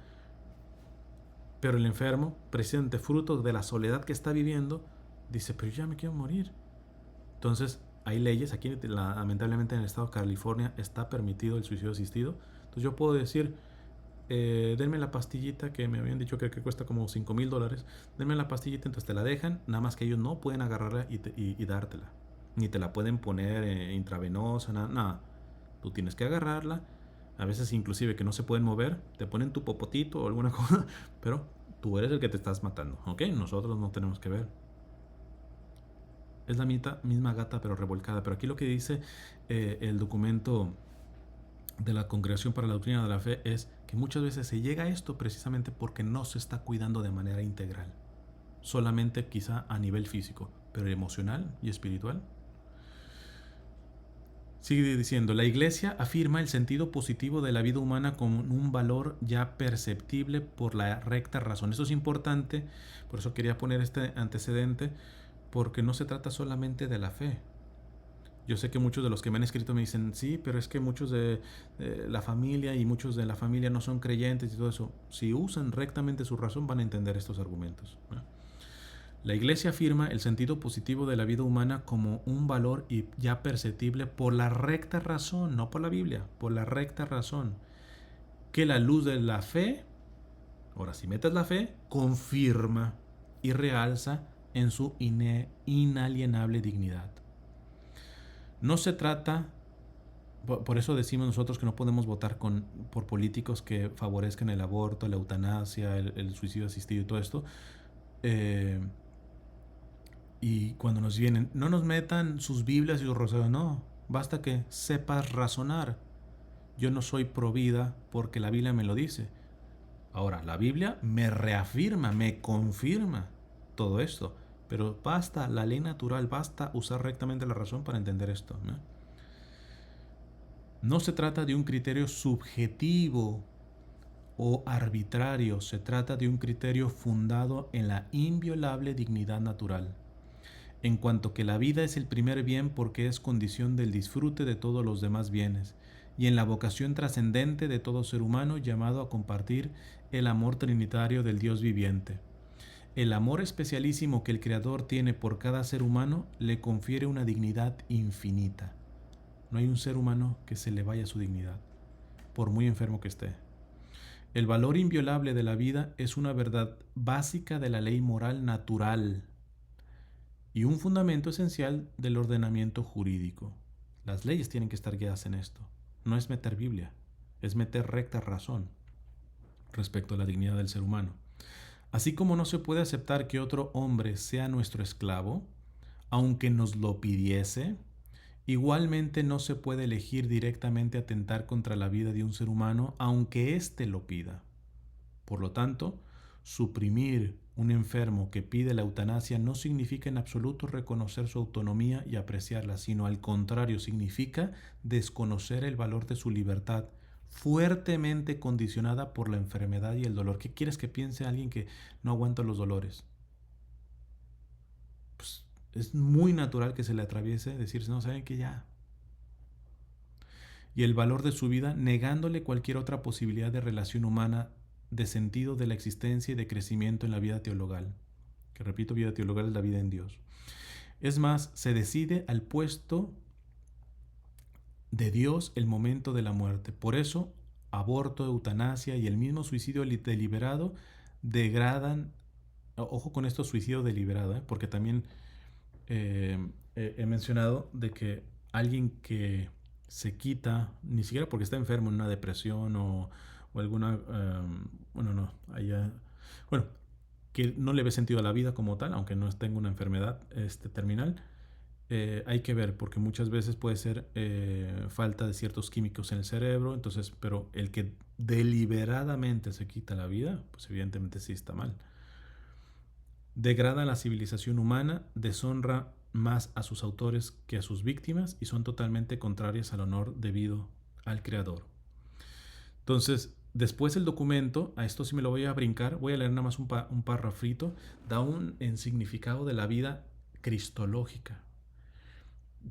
pero el enfermo, precisamente fruto de la soledad que está viviendo, dice, pero ya me quiero morir. Entonces hay leyes, aquí lamentablemente en el estado de California está permitido el suicidio asistido. Entonces yo puedo decir, denme la pastillita que me habían dicho que cuesta como $5,000, denme la pastillita, entonces te la dejan, nada más que ellos no pueden agarrarla y dártela, ni te la pueden poner intravenosa, nada. Tú tienes que agarrarla, a veces inclusive que no se pueden mover, te ponen tu popotito o alguna cosa, pero tú eres el que te estás matando, ¿ok? Nosotros no tenemos que ver. Es la misma gata pero revolcada, pero aquí lo que dice el documento de la Congregación para la Doctrina de la Fe es que muchas veces se llega a esto precisamente porque no se está cuidando de manera integral, solamente quizá a nivel físico, pero emocional y espiritual. Sigue diciendo, la Iglesia afirma el sentido positivo de la vida humana como un valor ya perceptible por la recta razón. Eso es importante, por eso quería poner este antecedente, porque no se trata solamente de la fe. Yo sé que muchos de los que me han escrito me dicen, sí, pero es que muchos de la familia y muchos de la familia no son creyentes y todo eso. Si usan rectamente su razón van a entender estos argumentos, ¿no? La Iglesia afirma el sentido positivo de la vida humana como un valor ya perceptible por la recta razón, no por la Biblia, por la recta razón, que la luz de la fe, ahora si metes la fe, confirma y realza en su inalienable dignidad. No se trata, por eso decimos nosotros que no podemos votar por políticos que favorezcan el aborto, la eutanasia, el suicidio asistido y todo esto. Y cuando nos vienen, no nos metan sus Biblias y sus rosarios, no. basta que sepas razonar. Yo no soy pro vida porque la Biblia me lo dice. Ahora, la Biblia me reafirma, me confirma todo esto. Pero basta la ley natural, basta usar rectamente la razón para entender esto, ¿no? No se trata de un criterio subjetivo o arbitrario, se trata de un criterio fundado en la inviolable dignidad natural, en cuanto que la vida es el primer bien porque es condición del disfrute de todos los demás bienes, y en la vocación trascendente de todo ser humano llamado a compartir el amor trinitario del Dios viviente. El amor especialísimo que el Creador tiene por cada ser humano le confiere una dignidad infinita. No hay un ser humano que se le vaya su dignidad, por muy enfermo que esté. El valor inviolable de la vida es una verdad básica de la ley moral natural y un fundamento esencial del ordenamiento jurídico. Las leyes tienen que estar guiadas en esto. No es meter Biblia, es meter recta razón respecto a la dignidad del ser humano. Así como no se puede aceptar que otro hombre sea nuestro esclavo, aunque nos lo pidiese, igualmente no se puede elegir directamente atentar contra la vida de un ser humano, aunque éste lo pida. Por lo tanto, suprimir un enfermo que pide la eutanasia no significa en absoluto reconocer su autonomía y apreciarla, sino al contrario, significa desconocer el valor de su libertad, fuertemente condicionada por la enfermedad y el dolor. ¿Qué quieres que piense alguien que no aguanta los dolores? Pues es muy natural que se le atraviese decirse, no, saben que ya. Y el valor de su vida negándole cualquier otra posibilidad de relación humana, de sentido de la existencia y de crecimiento en la vida teologal. Que repito, vida teologal es la vida en Dios. Es más, se decide al puesto de Dios el momento de la muerte. Por eso, aborto, eutanasia y el mismo suicidio deliberado degradan, ojo con esto, suicidio deliberado, porque también he mencionado de que alguien que se quita, ni siquiera porque está enfermo en una depresión o alguna, bueno, no, allá, bueno, que no le ve sentido a la vida como tal, aunque no tenga una enfermedad terminal, hay que ver, porque muchas veces puede ser falta de ciertos químicos en el cerebro, entonces, pero el que deliberadamente se quita la vida, pues evidentemente sí está mal. Degrada la civilización humana, deshonra más a sus autores que a sus víctimas y son totalmente contrarias al honor debido al Creador. Entonces, después el documento, a esto sí me lo voy a brincar, voy a leer nada más un párrafito, da un significado de la vida cristológica.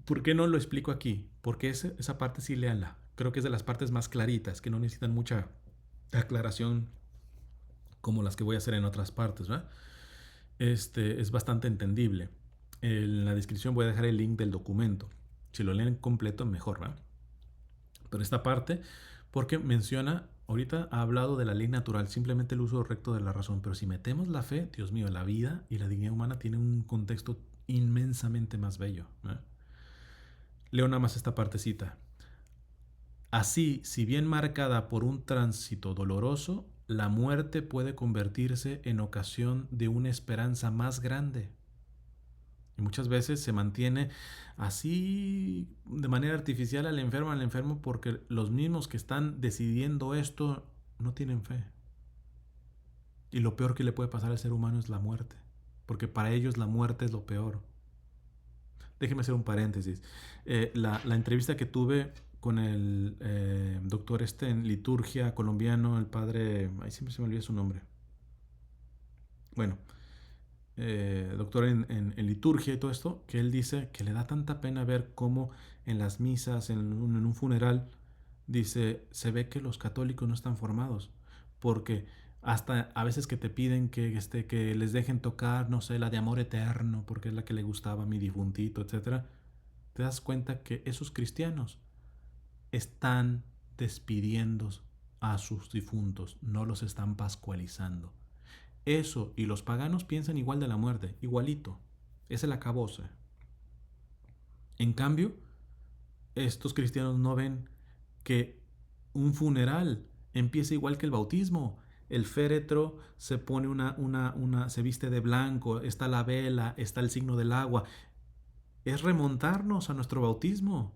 ¿Por qué no lo explico aquí? Porque esa parte sí léanla. Creo que es de las partes más claritas, que no necesitan mucha aclaración como las que voy a hacer en otras partes, ¿verdad? Es bastante entendible. En la descripción voy a dejar el link del documento. Si lo leen completo, mejor, ¿verdad? Pero esta parte, porque menciona, ahorita ha hablado de la ley natural, simplemente el uso recto de la razón, pero si metemos la fe, Dios mío, la vida y la dignidad humana tienen un contexto inmensamente más bello, ¿verdad? Leo nada más esta partecita. Así, si bien marcada por un tránsito doloroso, la muerte puede convertirse en ocasión de una esperanza más grande. Y muchas veces se mantiene así de manera artificial al enfermo porque los mismos que están decidiendo esto no tienen fe. Y lo peor que le puede pasar al ser humano es la muerte, porque para ellos la muerte es lo peor. Déjeme hacer un paréntesis. La entrevista que tuve con el doctor en liturgia colombiano, el padre, ay, siempre se me olvida su nombre. Bueno, doctor en liturgia y todo esto, que él dice que le da tanta pena ver cómo en las misas, en un funeral, dice, se ve que los católicos no están formados, porque hasta a veces que te piden que les dejen tocar, no sé, la de Amor Eterno, porque es la que le gustaba a mi difuntito, etcétera, te das cuenta que esos cristianos están despidiendo a sus difuntos, no los están pascualizando. Eso y los paganos piensan igual de la muerte, igualito. Es el acabose. En cambio, estos cristianos no ven que un funeral empieza igual que el bautismo. El féretro se pone se viste de blanco, está la vela, está el signo del agua. Es remontarnos a nuestro bautismo.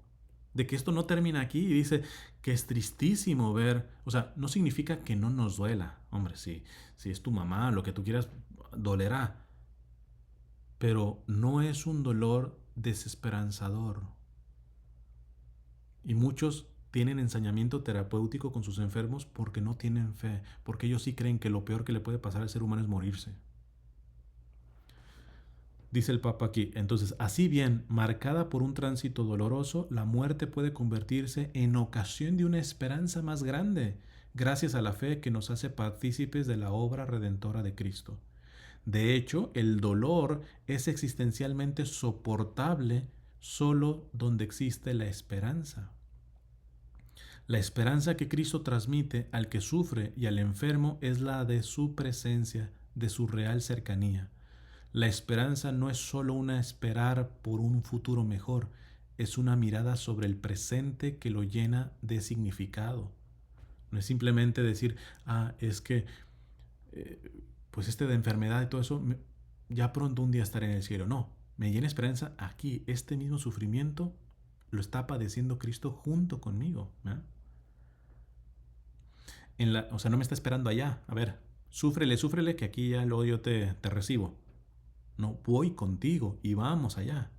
de que esto no termina aquí, y dice que es tristísimo ver, o sea, no significa que no nos duela, hombre, si es tu mamá, lo que tú quieras, dolerá, pero no es un dolor desesperanzador. Y muchos tienen ensañamiento terapéutico con sus enfermos porque no tienen fe, porque ellos sí creen que lo peor que le puede pasar al ser humano es morirse. Dice el Papa aquí, entonces, así bien, marcada por un tránsito doloroso, la muerte puede convertirse en ocasión de una esperanza más grande, gracias a la fe que nos hace partícipes de la obra redentora de Cristo. De hecho, el dolor es existencialmente soportable solo donde existe la esperanza. La esperanza que Cristo transmite al que sufre y al enfermo es la de su presencia, de su real cercanía. La esperanza no es solo una esperar por un futuro mejor, es una mirada sobre el presente que lo llena de significado. No es simplemente decir, es que eh, pues de enfermedad y todo eso, ya pronto un día estaré en el cielo. No, me llena esperanza aquí, este mismo sufrimiento lo está padeciendo Cristo junto conmigo. O sea, no me está esperando allá. A ver, súfrele, que aquí ya luego yo te recibo. No, voy contigo y vamos allá.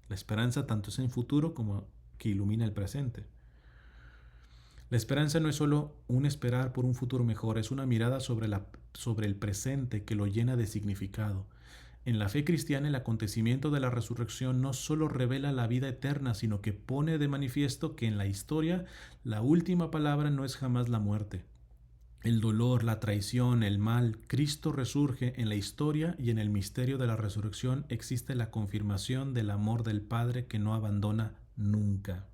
La esperanza tanto es en futuro como que ilumina el presente. La esperanza no es solo un esperar por un futuro mejor, es una mirada sobre el presente que lo llena de significado. En la fe cristiana, el acontecimiento de la resurrección no solo revela la vida eterna, sino que pone de manifiesto que en la historia la última palabra no es jamás la muerte. El dolor, la traición, el mal, Cristo resurge en la historia, y en el misterio de la resurrección existe la confirmación del amor del Padre que no abandona nunca.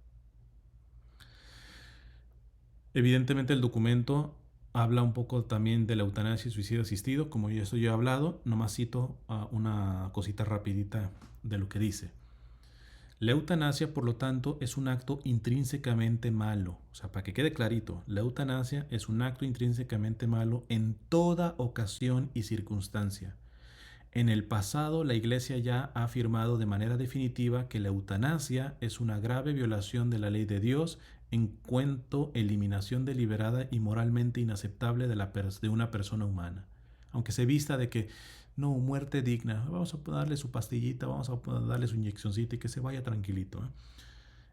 Evidentemente el documento habla un poco también de la eutanasia y suicidio asistido, como yo he hablado, nomás cito una cosita rapidita de lo que dice. La eutanasia, por lo tanto, es un acto intrínsecamente malo. O sea, para que quede clarito, la eutanasia es un acto intrínsecamente malo en toda ocasión y circunstancia. En el pasado, la Iglesia ya ha afirmado de manera definitiva que la eutanasia es una grave violación de la ley de Dios, en cuanto eliminación deliberada y moralmente inaceptable de una persona humana. Aunque se vista de que no, muerte digna, vamos a darle su pastillita, vamos a darle su inyeccioncita y que se vaya tranquilito.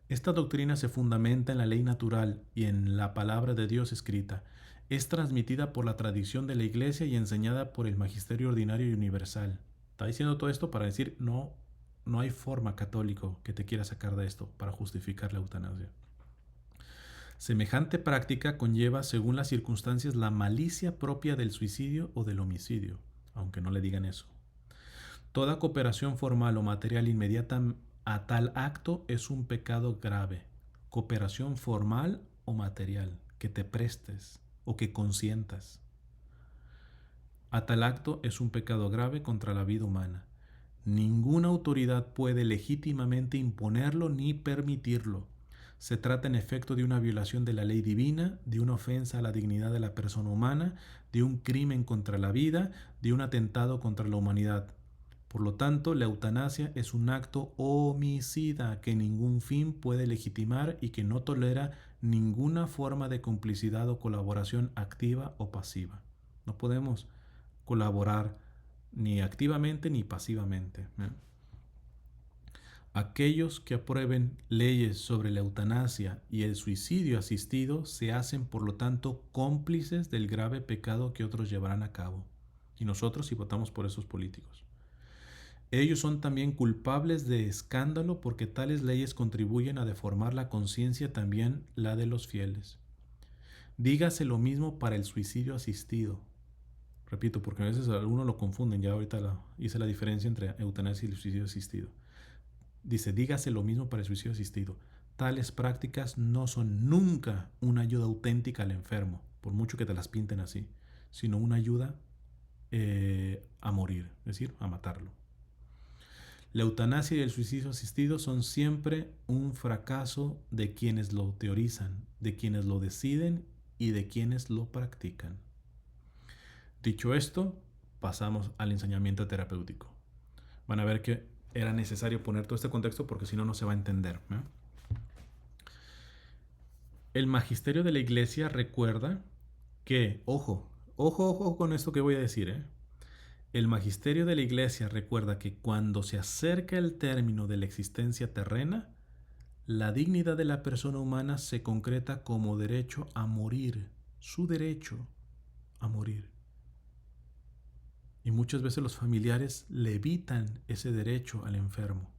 Esta doctrina se fundamenta en la ley natural y en la palabra de Dios escrita. Es transmitida por la tradición de la Iglesia y enseñada por el magisterio ordinario y universal. Está diciendo todo esto para decir, no hay forma católico que te quiera sacar de esto para justificar la eutanasia. Semejante práctica conlleva, según las circunstancias, la malicia propia del suicidio o del homicidio, aunque no le digan eso. Toda cooperación formal o material inmediata a tal acto es un pecado grave. Cooperación formal o material, que te prestes o que consientas a tal acto es un pecado grave contra la vida humana. Ninguna autoridad puede legítimamente imponerlo ni permitirlo. Se trata en efecto de una violación de la ley divina, de una ofensa a la dignidad de la persona humana, de un crimen contra la vida, de un atentado contra la humanidad. Por lo tanto, la eutanasia es un acto homicida que ningún fin puede legitimar y que no tolera ninguna forma de complicidad o colaboración activa o pasiva. No podemos colaborar ni activamente ni pasivamente. Aquellos que aprueben leyes sobre la eutanasia y el suicidio asistido se hacen, por lo tanto, cómplices del grave pecado que otros llevarán a cabo. Y nosotros si votamos por esos políticos. Ellos son también culpables de escándalo porque tales leyes contribuyen a deformar la conciencia, también la de los fieles. Dígase lo mismo para el suicidio asistido. Repito, porque a veces algunos lo confunden, ya ahorita hice la diferencia entre eutanasia y el suicidio asistido. Dice, dígase lo mismo para el suicidio asistido. Tales prácticas no son nunca una ayuda auténtica al enfermo, por mucho que te las pinten así, sino una ayuda a morir, es decir, a matarlo. La eutanasia y el suicidio asistido son siempre un fracaso de quienes lo teorizan, de quienes lo deciden y de quienes lo practican. Dicho esto, pasamos al ensañamiento terapéutico. Van a ver que era necesario poner todo este contexto porque si no, no se va a entender. El magisterio de la Iglesia recuerda que, ojo con esto que voy a decir, ¿eh? El magisterio de la Iglesia recuerda que cuando se acerca el término de la existencia terrena, la dignidad de la persona humana se concreta como derecho a morir, su derecho a morir. Y muchas veces los familiares le evitan ese derecho al enfermo,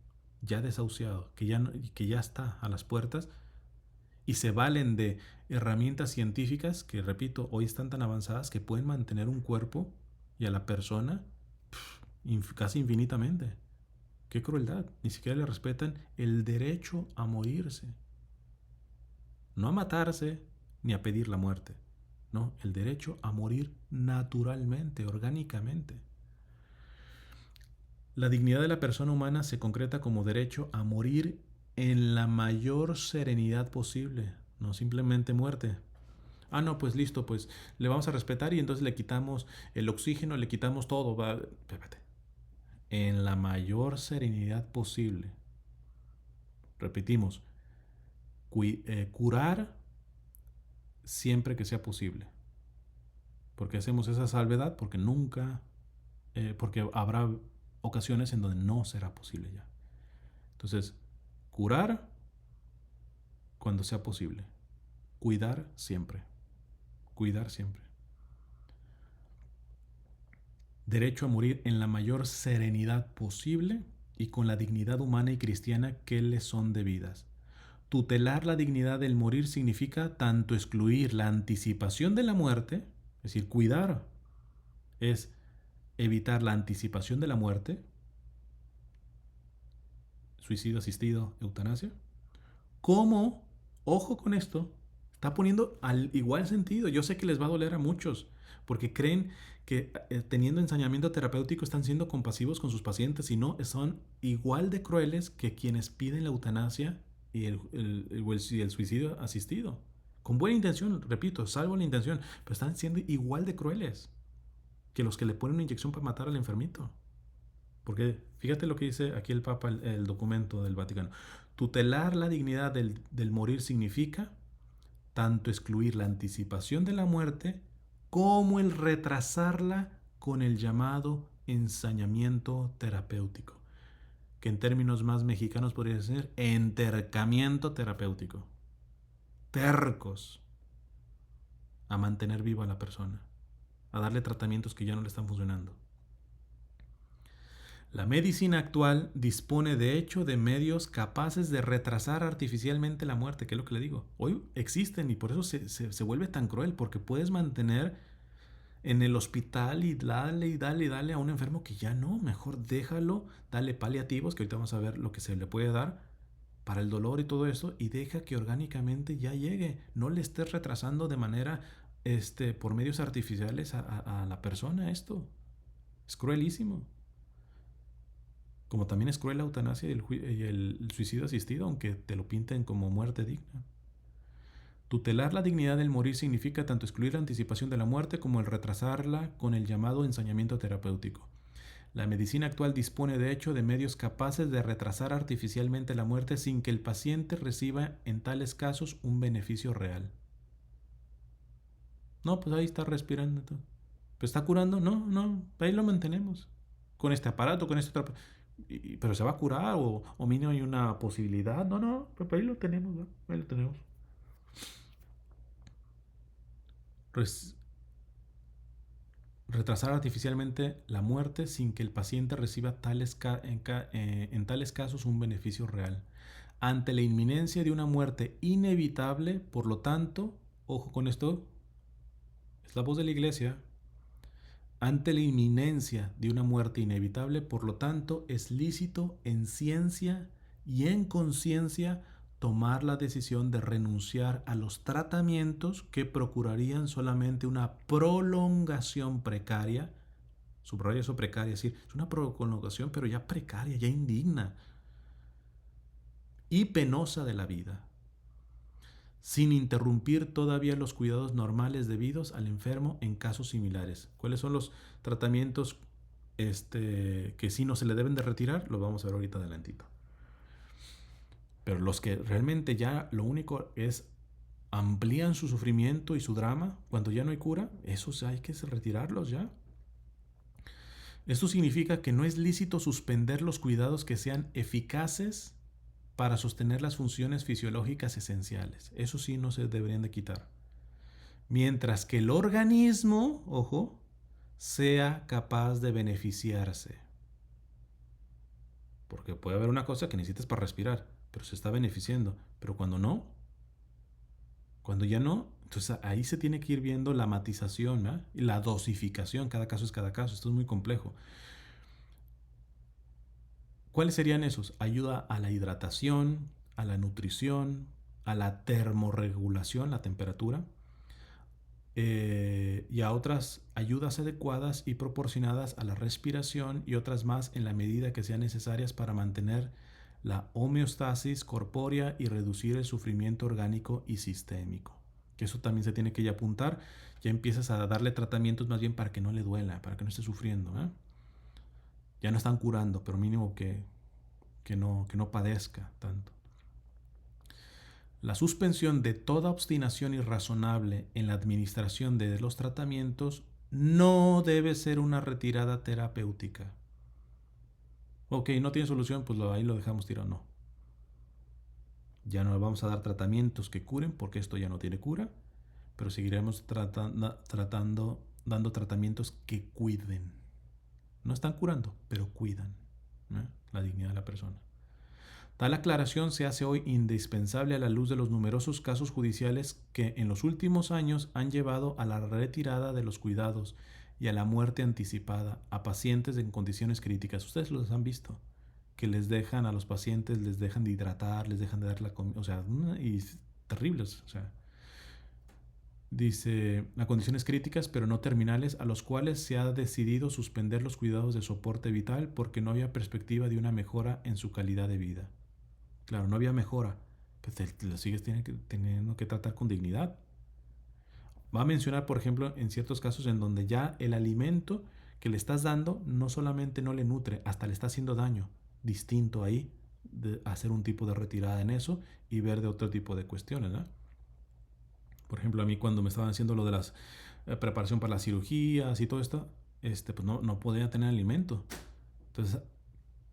ya desahuciado, que ya está a las puertas, y se valen de herramientas científicas que, repito, hoy están tan avanzadas que pueden mantener un cuerpo y a la persona casi infinitamente. Qué crueldad. Ni siquiera le respetan el derecho a morirse. No a matarse ni a pedir la muerte. No, el derecho a morir naturalmente, orgánicamente. La dignidad de la persona humana se concreta como derecho a morir en la mayor serenidad posible, no simplemente muerte. Ah, no, pues listo, pues le vamos a respetar y entonces le quitamos el oxígeno, le quitamos todo. Espérate. En la mayor serenidad posible. Repetimos, curar siempre que sea posible. Porque hacemos esa salvedad, porque habrá ocasiones en donde no será posible ya. Entonces, curar cuando sea posible. Cuidar siempre. Cuidar siempre. Derecho a morir en la mayor serenidad posible y con la dignidad humana y cristiana que le son debidas. Tutelar la dignidad del morir significa tanto excluir la anticipación de la muerte, es decir, cuidar es evitar la anticipación de la muerte, suicidio asistido, eutanasia, como, ojo con esto, está poniendo al igual sentido. Yo sé que les va a doler a muchos, porque creen que teniendo ensañamiento terapéutico están siendo compasivos con sus pacientes y no, son igual de crueles que quienes piden la eutanasia y el suicidio asistido. Con buena intención, repito, salvo la intención, pero están siendo igual de crueles que los que le ponen una inyección para matar al enfermito. Porque fíjate lo que dice aquí el Papa, el documento del Vaticano. Tutelar la dignidad del morir significa tanto excluir la anticipación de la muerte como el retrasarla con el llamado ensañamiento terapéutico, que en términos más mexicanos podría ser entercamiento terapéutico. Tercos a mantener viva a la persona, a darle tratamientos que ya no le están funcionando. La medicina actual dispone de hecho de medios capaces de retrasar artificialmente la muerte, que es lo que le digo. Hoy existen y por eso se vuelve tan cruel, porque puedes mantener en el hospital y dale a un enfermo que ya no, mejor déjalo, dale paliativos, que ahorita vamos a ver lo que se le puede dar para el dolor y todo eso, y deja que orgánicamente ya llegue. No le estés retrasando de manera, por medios artificiales a la persona esto. Es cruelísimo. Como también es cruel la eutanasia y el suicidio asistido, aunque te lo pinten como muerte digna. Tutelar la dignidad del morir significa tanto excluir la anticipación de la muerte como el retrasarla con el llamado ensañamiento terapéutico. La medicina actual dispone de hecho de medios capaces de retrasar artificialmente la muerte sin que el paciente reciba en tales casos un beneficio real. No, pues ahí está respirando. ¿Pues está curando? No, ahí lo mantenemos. Con este aparato, con este otro. Pero se va a curar o mínimo hay una posibilidad. No, pues ahí lo tenemos, ¿no? Ahí lo tenemos. Retrasar artificialmente la muerte sin que el paciente reciba en tales casos un beneficio real. Ante la inminencia de una muerte inevitable, por lo tanto, ojo con esto, es la voz de la Iglesia. Ante la inminencia de una muerte inevitable, por lo tanto, es lícito en ciencia y en conciencia tomar la decisión de renunciar a los tratamientos que procurarían solamente una prolongación precaria. Subrayo eso precaria, es decir, es una prolongación pero ya precaria, ya indigna y penosa de la vida, sin interrumpir todavía los cuidados normales debidos al enfermo en casos similares. ¿Cuáles son los tratamientos que sí no se le deben de retirar? Lo vamos a ver ahorita adelantito. Pero los que realmente ya lo único es amplían su sufrimiento y su drama cuando ya no hay cura, esos hay que retirarlos ya. Esto significa que no es lícito suspender los cuidados que sean eficaces para sostener las funciones fisiológicas esenciales. Eso sí no se deberían de quitar. Mientras que el organismo, ojo, sea capaz de beneficiarse. Porque puede haber una cosa que necesitas para respirar, pero se está beneficiando. Pero cuando no, cuando ya no, entonces ahí se tiene que ir viendo la matización, ¿verdad? Y la dosificación. Cada caso es cada caso. Esto es muy complejo. ¿Cuáles serían esos? Ayuda a la hidratación, a la nutrición, a la termorregulación, la temperatura, y a otras ayudas adecuadas y proporcionadas a la respiración y otras más en la medida que sean necesarias para mantener la homeostasis corpórea y reducir el sufrimiento orgánico y sistémico. Que eso también se tiene que ya apuntar. Ya empiezas a darle tratamientos más bien para que no le duela, para que no esté sufriendo, ¿eh? Ya no están curando, pero mínimo que no padezca tanto. La suspensión de toda obstinación irrazonable en la administración de los tratamientos no debe ser una retirada terapéutica. Ok, no tiene solución, pues ahí lo dejamos tirado. No. Ya no vamos a dar tratamientos que curen porque esto ya no tiene cura, pero seguiremos dando tratamientos que cuiden. No están curando, pero cuidan, ¿no?, la dignidad de la persona. Tal aclaración se hace hoy indispensable a la luz de los numerosos casos judiciales que en los últimos años han llevado a la retirada de los cuidados y a la muerte anticipada a pacientes en condiciones críticas. Ustedes los han visto, que les dejan a los pacientes, les dejan de hidratar, les dejan de dar la comida, o sea, y terribles, o sea. Dice, a condiciones críticas pero no terminales, a los cuales se ha decidido suspender los cuidados de soporte vital porque no había perspectiva de una mejora en su calidad de vida. Claro, no había mejora, pues lo sigues teniendo que tratar con dignidad. Va a mencionar, por ejemplo, en ciertos casos en donde ya el alimento que le estás dando no solamente no le nutre, hasta le está haciendo daño. Distinto ahí, de hacer un tipo de retirada en eso y ver de otro tipo de cuestiones, ¿no? Por ejemplo, a mí cuando me estaban haciendo lo de las preparación para las cirugías y todo esto, pues no podía tener alimento. Entonces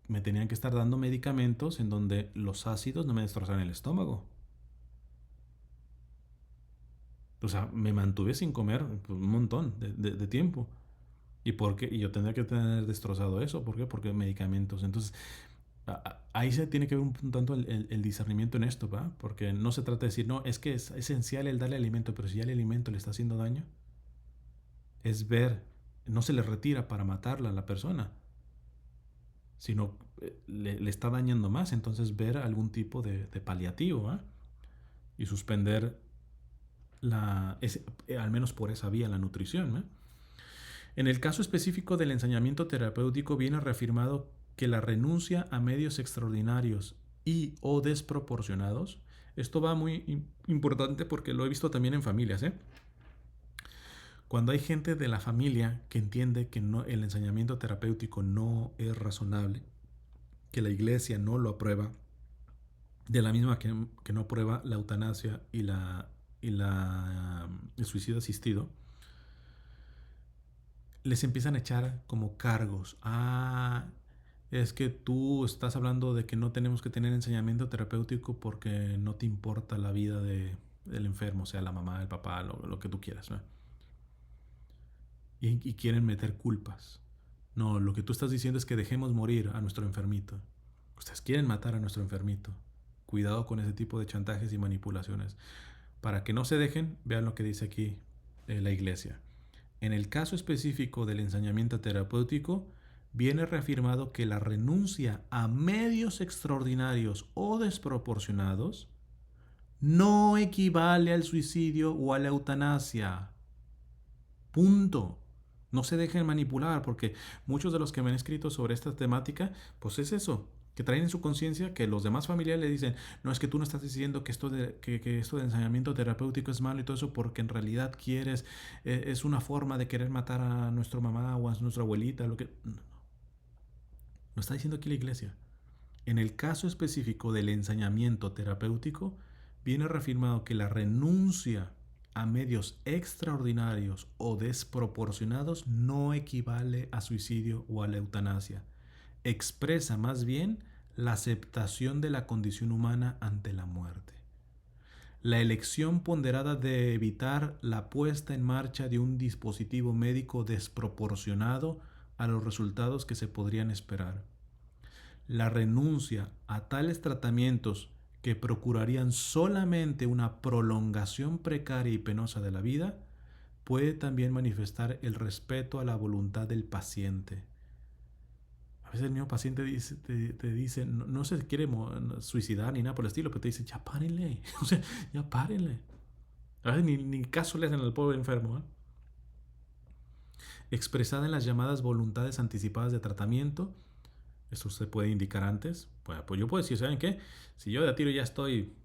me tenían que estar dando medicamentos en donde los ácidos no me destrozaran el estómago. O sea, me mantuve sin comer pues, un montón de tiempo. ¿Y yo tendría que tener destrozado eso? ¿Por qué? Porque medicamentos. Entonces, ahí se tiene que ver un tanto el discernimiento en esto, ¿va? Porque no se trata de decir, no, es que es esencial el darle alimento, pero si ya el alimento le está haciendo daño, es ver, no se le retira para matarla a la persona, sino le está dañando más, entonces ver algún tipo de paliativo, ¿va? Y suspender al menos por esa vía la nutrición, ¿va? En el caso específico del ensañamiento terapéutico viene reafirmado que la renuncia a medios extraordinarios y o desproporcionados, esto va muy importante porque lo he visto también en familias, ¿eh? Cuando hay gente de la familia que entiende que el ensañamiento terapéutico no es razonable, que la iglesia no lo aprueba, de la misma que no aprueba la eutanasia y el suicidio asistido, les empiezan a echar como cargos. Es que tú estás hablando de que no tenemos que tener ensañamiento terapéutico porque no te importa la vida del enfermo, sea la mamá, el papá, lo que tú quieras, ¿no? Y quieren meter culpas. No, lo que tú estás diciendo es que dejemos morir a nuestro enfermito. Ustedes quieren matar a nuestro enfermito. Cuidado con ese tipo de chantajes y manipulaciones. Para que no se dejen, vean lo que dice aquí la iglesia. En el caso específico del ensañamiento terapéutico, viene reafirmado que la renuncia a medios extraordinarios o desproporcionados no equivale al suicidio o a la eutanasia. Punto. No se dejen manipular porque muchos de los que me han escrito sobre esta temática, pues es eso, que traen en su conciencia que los demás familiares le dicen, no, es que tú no estás diciendo que esto de ensañamiento terapéutico es malo y todo eso porque en realidad quieres, es una forma de querer matar a nuestra mamá o a nuestra abuelita, lo que... No, lo está diciendo aquí la iglesia. En el caso específico del ensañamiento terapéutico, viene reafirmado que la renuncia a medios extraordinarios o desproporcionados no equivale a suicidio o a la eutanasia. Expresa más bien la aceptación de la condición humana ante la muerte. La elección ponderada de evitar la puesta en marcha de un dispositivo médico desproporcionado a los resultados que se podrían esperar. La renuncia a tales tratamientos que procurarían solamente una prolongación precaria y penosa de la vida puede también manifestar el respeto a la voluntad del paciente. A veces el mismo paciente te dice, no se quiere suicidar ni nada por el estilo, pero te dice, ya párenle, o sea, ya párenle. A veces ni caso le hacen al pobre enfermo. Expresada en las llamadas voluntades anticipadas de tratamiento, eso se puede indicar antes. Pues yo puedo decir, ¿saben qué? Si yo de a tiro ya estoy,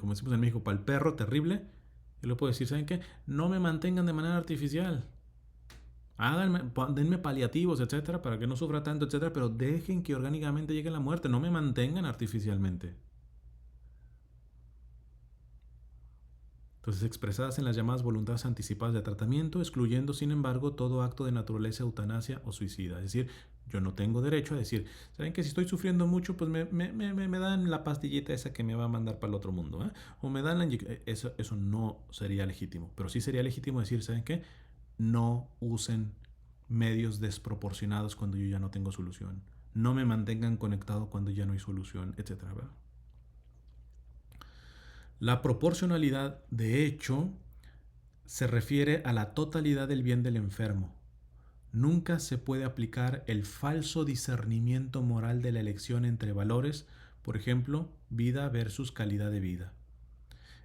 como decimos en México, para el perro terrible, yo le puedo decir, ¿saben qué? No me mantengan de manera artificial. Denme paliativos, etcétera, para que no sufra tanto, etcétera, pero dejen que orgánicamente llegue la muerte, no me mantengan artificialmente. Entonces, expresadas en las llamadas voluntades anticipadas de tratamiento, excluyendo, sin embargo, todo acto de naturaleza eutanasia o suicida. Es decir, yo no tengo derecho a decir, ¿saben que si estoy sufriendo mucho, pues me dan la pastillita esa que me va a mandar para el otro mundo? O me dan la inyección. Eso no sería legítimo. Pero sí sería legítimo decir, ¿saben qué? No usen medios desproporcionados cuando yo ya no tengo solución. No me mantengan conectado cuando ya no hay solución, etcétera, ¿verdad? La proporcionalidad, de hecho, se refiere a la totalidad del bien del enfermo. Nunca se puede aplicar el falso discernimiento moral de la elección entre valores, por ejemplo, vida versus calidad de vida.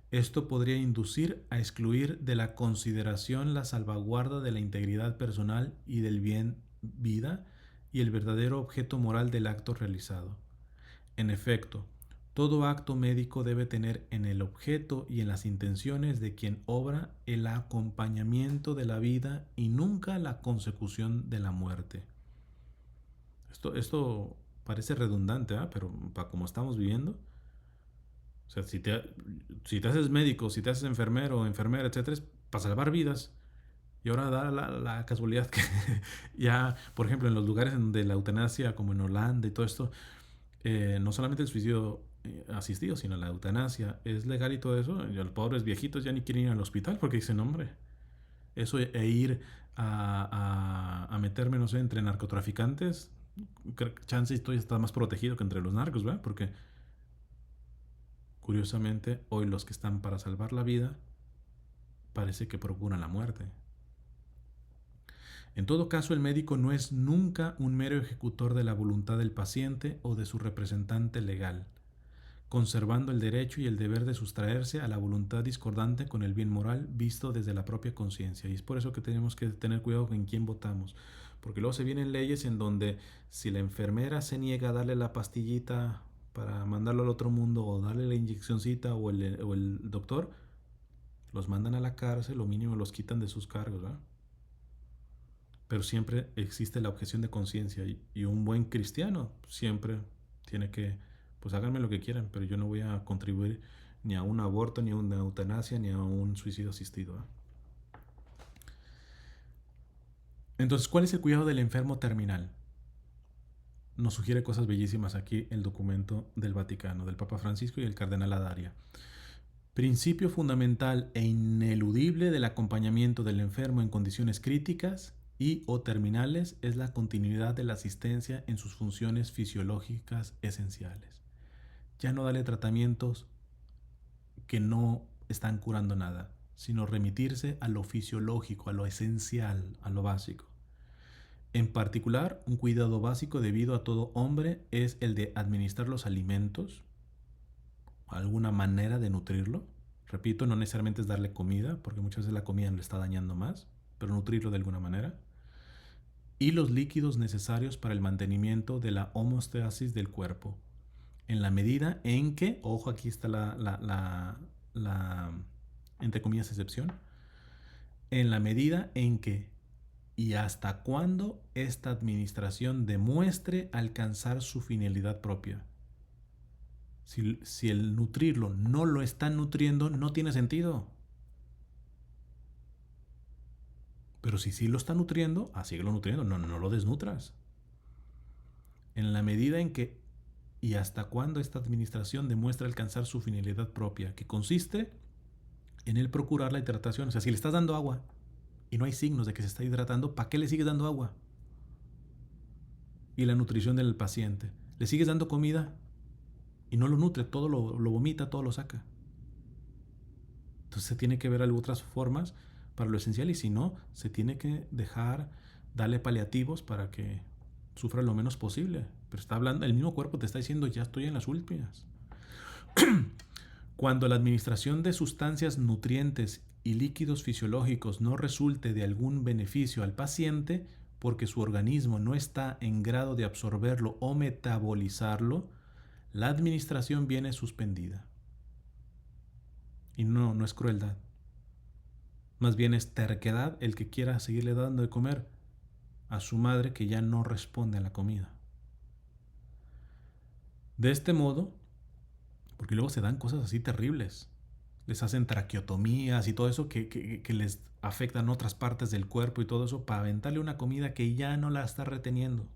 Esto podría inducir a excluir de la consideración la salvaguarda de la integridad personal y del bien vida y el verdadero objeto moral del acto realizado. En efecto, todo acto médico debe tener en el objeto y en las intenciones de quien obra el acompañamiento de la vida y nunca la consecución de la muerte. Esto parece redundante, pero para como estamos viviendo, o sea, si te haces médico, si te haces enfermero, enfermera, etcétera, es para salvar vidas. Y ahora da la casualidad que ya, por ejemplo, en los lugares donde la eutanasia, como en Holanda y todo esto, no solamente el suicidio asistido, sino la eutanasia es legal y todo eso. Y los pobres viejitos ya ni quieren ir al hospital porque dicen, hombre, eso ir a meterme, no sé, entre narcotraficantes, chance estoy está más protegido que entre los narcos, ¿verdad? Porque curiosamente hoy los que están para salvar la vida parece que procuran la muerte. En todo caso, el médico no es nunca un mero ejecutor de la voluntad del paciente o de su representante legal, conservando el derecho y el deber de sustraerse a la voluntad discordante con el bien moral visto desde la propia conciencia. Y es por eso que tenemos que tener cuidado en quién votamos, porque luego se vienen leyes en donde si la enfermera se niega a darle la pastillita para mandarlo al otro mundo o darle la inyeccioncita o el doctor, los mandan a la cárcel, lo mínimo los quitan de sus cargos, ¿verdad? Pero siempre existe la objeción de conciencia y un buen cristiano siempre tiene que, pues háganme lo que quieran, pero yo no voy a contribuir ni a un aborto, ni a una eutanasia, ni a un suicidio asistido. Entonces, ¿cuál es el cuidado del enfermo terminal? Nos sugiere cosas bellísimas aquí el documento del Vaticano, del Papa Francisco y el Cardenal Adaria. Principio fundamental e ineludible del acompañamiento del enfermo en condiciones críticas y o terminales es la continuidad de la asistencia en sus funciones fisiológicas esenciales. Ya no darle tratamientos que no están curando nada, sino remitirse a lo fisiológico, a lo esencial, a lo básico. En particular, un cuidado básico debido a todo hombre es el de administrar los alimentos, alguna manera de nutrirlo. Repito, no necesariamente es darle comida, porque muchas veces la comida le está dañando más, pero nutrirlo de alguna manera. Y los líquidos necesarios para el mantenimiento de la homeostasis del cuerpo, en la medida en que, ojo, aquí está la entre comillas, excepción, en la medida en que y hasta cuándo esta administración demuestre alcanzar su finalidad propia. Si el nutrirlo no lo está nutriendo, no tiene sentido. Pero si sí lo está nutriendo, síguelo nutriendo, no lo desnutras. En la medida en que y hasta cuándo esta administración demuestra alcanzar su finalidad propia, que consiste en el procurar la hidratación. O sea, si le estás dando agua y no hay signos de que se está hidratando, ¿para qué le sigues dando agua? Y la nutrición del paciente. Le sigues dando comida y no lo nutre, todo lo vomita, todo lo saca. Entonces se tiene que ver otras formas para lo esencial, y si no, se tiene que darle paliativos para que sufra lo menos posible. Pero está hablando, el mismo cuerpo te está diciendo, ya estoy en las últimas. Cuando la administración de sustancias nutrientes y líquidos fisiológicos no resulte de algún beneficio al paciente, porque su organismo no está en grado de absorberlo o metabolizarlo, la administración viene suspendida. Y no es crueldad. Más bien es terquedad el que quiera seguirle dando de comer a su madre que ya no responde a la comida. De este modo, porque luego se dan cosas así terribles, les hacen traqueotomías y todo eso que les afectan otras partes del cuerpo y todo eso para aventarle una comida que ya no la está reteniendo.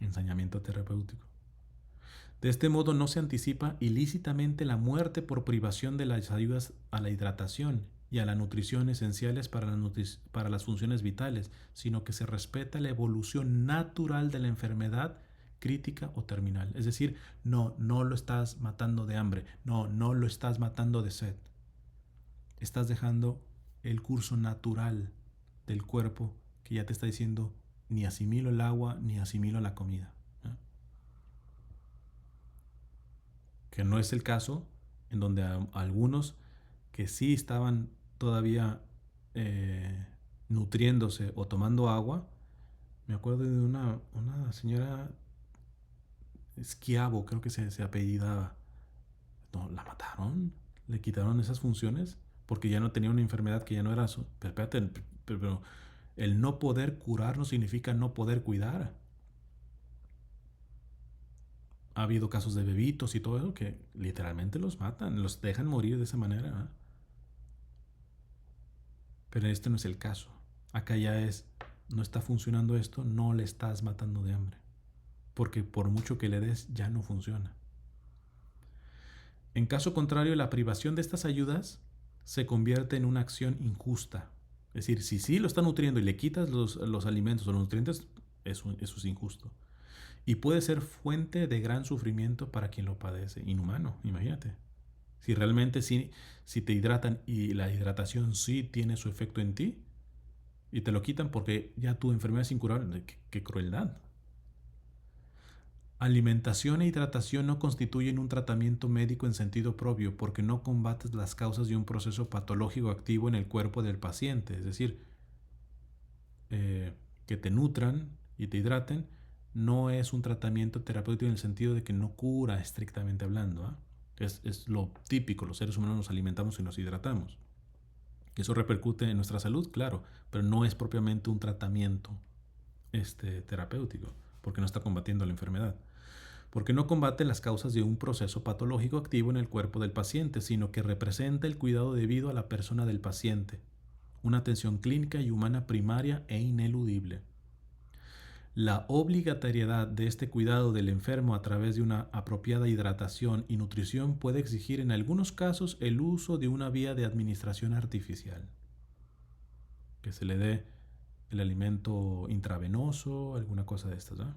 Ensañamiento terapéutico. De este modo no se anticipa ilícitamente la muerte por privación de las ayudas a la hidratación y a la nutrición esenciales para las funciones vitales, sino que se respeta la evolución natural de la enfermedad crítica o terminal. Es decir, no lo estás matando de hambre, no lo estás matando de sed. Estás dejando el curso natural del cuerpo que ya te está diciendo, ni asimilo el agua, ni asimilo la comida. Que no es el caso en donde algunos que sí estaban todavía nutriéndose o tomando agua. Me acuerdo de una señora Schiavo, creo que se apellidaba. No, la mataron, le quitaron esas funciones porque ya no tenía una enfermedad que ya no era su. Pero espérate, pero el no poder curar no significa no poder cuidar. Ha habido casos de bebitos y todo eso que literalmente los matan, los dejan morir de esa manera, ¿eh? Pero este no es el caso. Acá ya no está funcionando esto, no le estás matando de hambre. Porque por mucho que le des, ya no funciona. En caso contrario, la privación de estas ayudas se convierte en una acción injusta. Es decir, si sí lo está nutriendo y le quitas los alimentos o los nutrientes, eso es injusto. Y puede ser fuente de gran sufrimiento para quien lo padece. Inhumano, imagínate. Si realmente si te hidratan y la hidratación sí tiene su efecto en ti y te lo quitan porque ya tu enfermedad es incurable, qué crueldad. Alimentación e hidratación no constituyen un tratamiento médico en sentido propio porque no combates las causas de un proceso patológico activo en el cuerpo del paciente. Es decir, que te nutran y te hidraten no es un tratamiento terapéutico en el sentido de que no cura estrictamente hablando, ¿eh? Es lo típico, los seres humanos nos alimentamos y nos hidratamos. Eso repercute en nuestra salud, claro, pero no es propiamente un tratamiento terapéutico, porque no está combatiendo la enfermedad. Porque no combate las causas de un proceso patológico activo en el cuerpo del paciente, sino que representa el cuidado debido a la persona del paciente, una atención clínica y humana primaria e ineludible. La obligatoriedad de este cuidado del enfermo a través de una apropiada hidratación y nutrición puede exigir en algunos casos el uso de una vía de administración artificial. Que se le dé el alimento intravenoso, alguna cosa de estas, ¿no?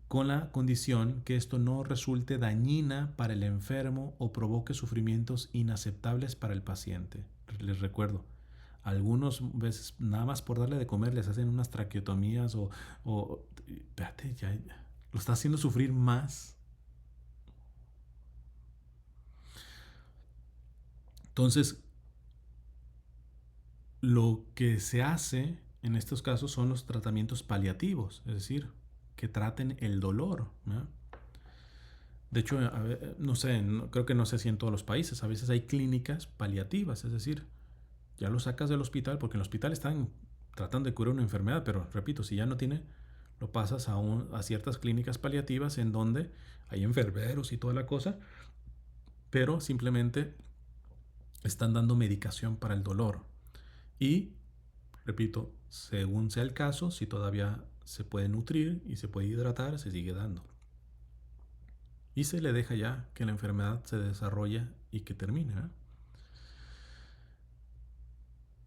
Con la condición que esto no resulte dañina para el enfermo o provoque sufrimientos inaceptables para el paciente. Les recuerdo, algunas veces nada más por darle de comer les hacen unas traqueotomías espérate, ya lo está haciendo sufrir más. Entonces, lo que se hace en estos casos son los tratamientos paliativos, es decir, que traten el dolor, ¿no? De hecho, no sé, creo que no sé si en todos los países, a veces hay clínicas paliativas, es decir, ya lo sacas del hospital porque en el hospital están tratando de curar una enfermedad, pero repito, si ya no tiene, lo pasas a ciertas clínicas paliativas en donde hay enfermeros y toda la cosa, pero simplemente están dando medicación para el dolor. Y, repito, según sea el caso, si todavía se puede nutrir y se puede hidratar, se sigue dando. Y se le deja ya que la enfermedad se desarrolle y que termine, ¿eh?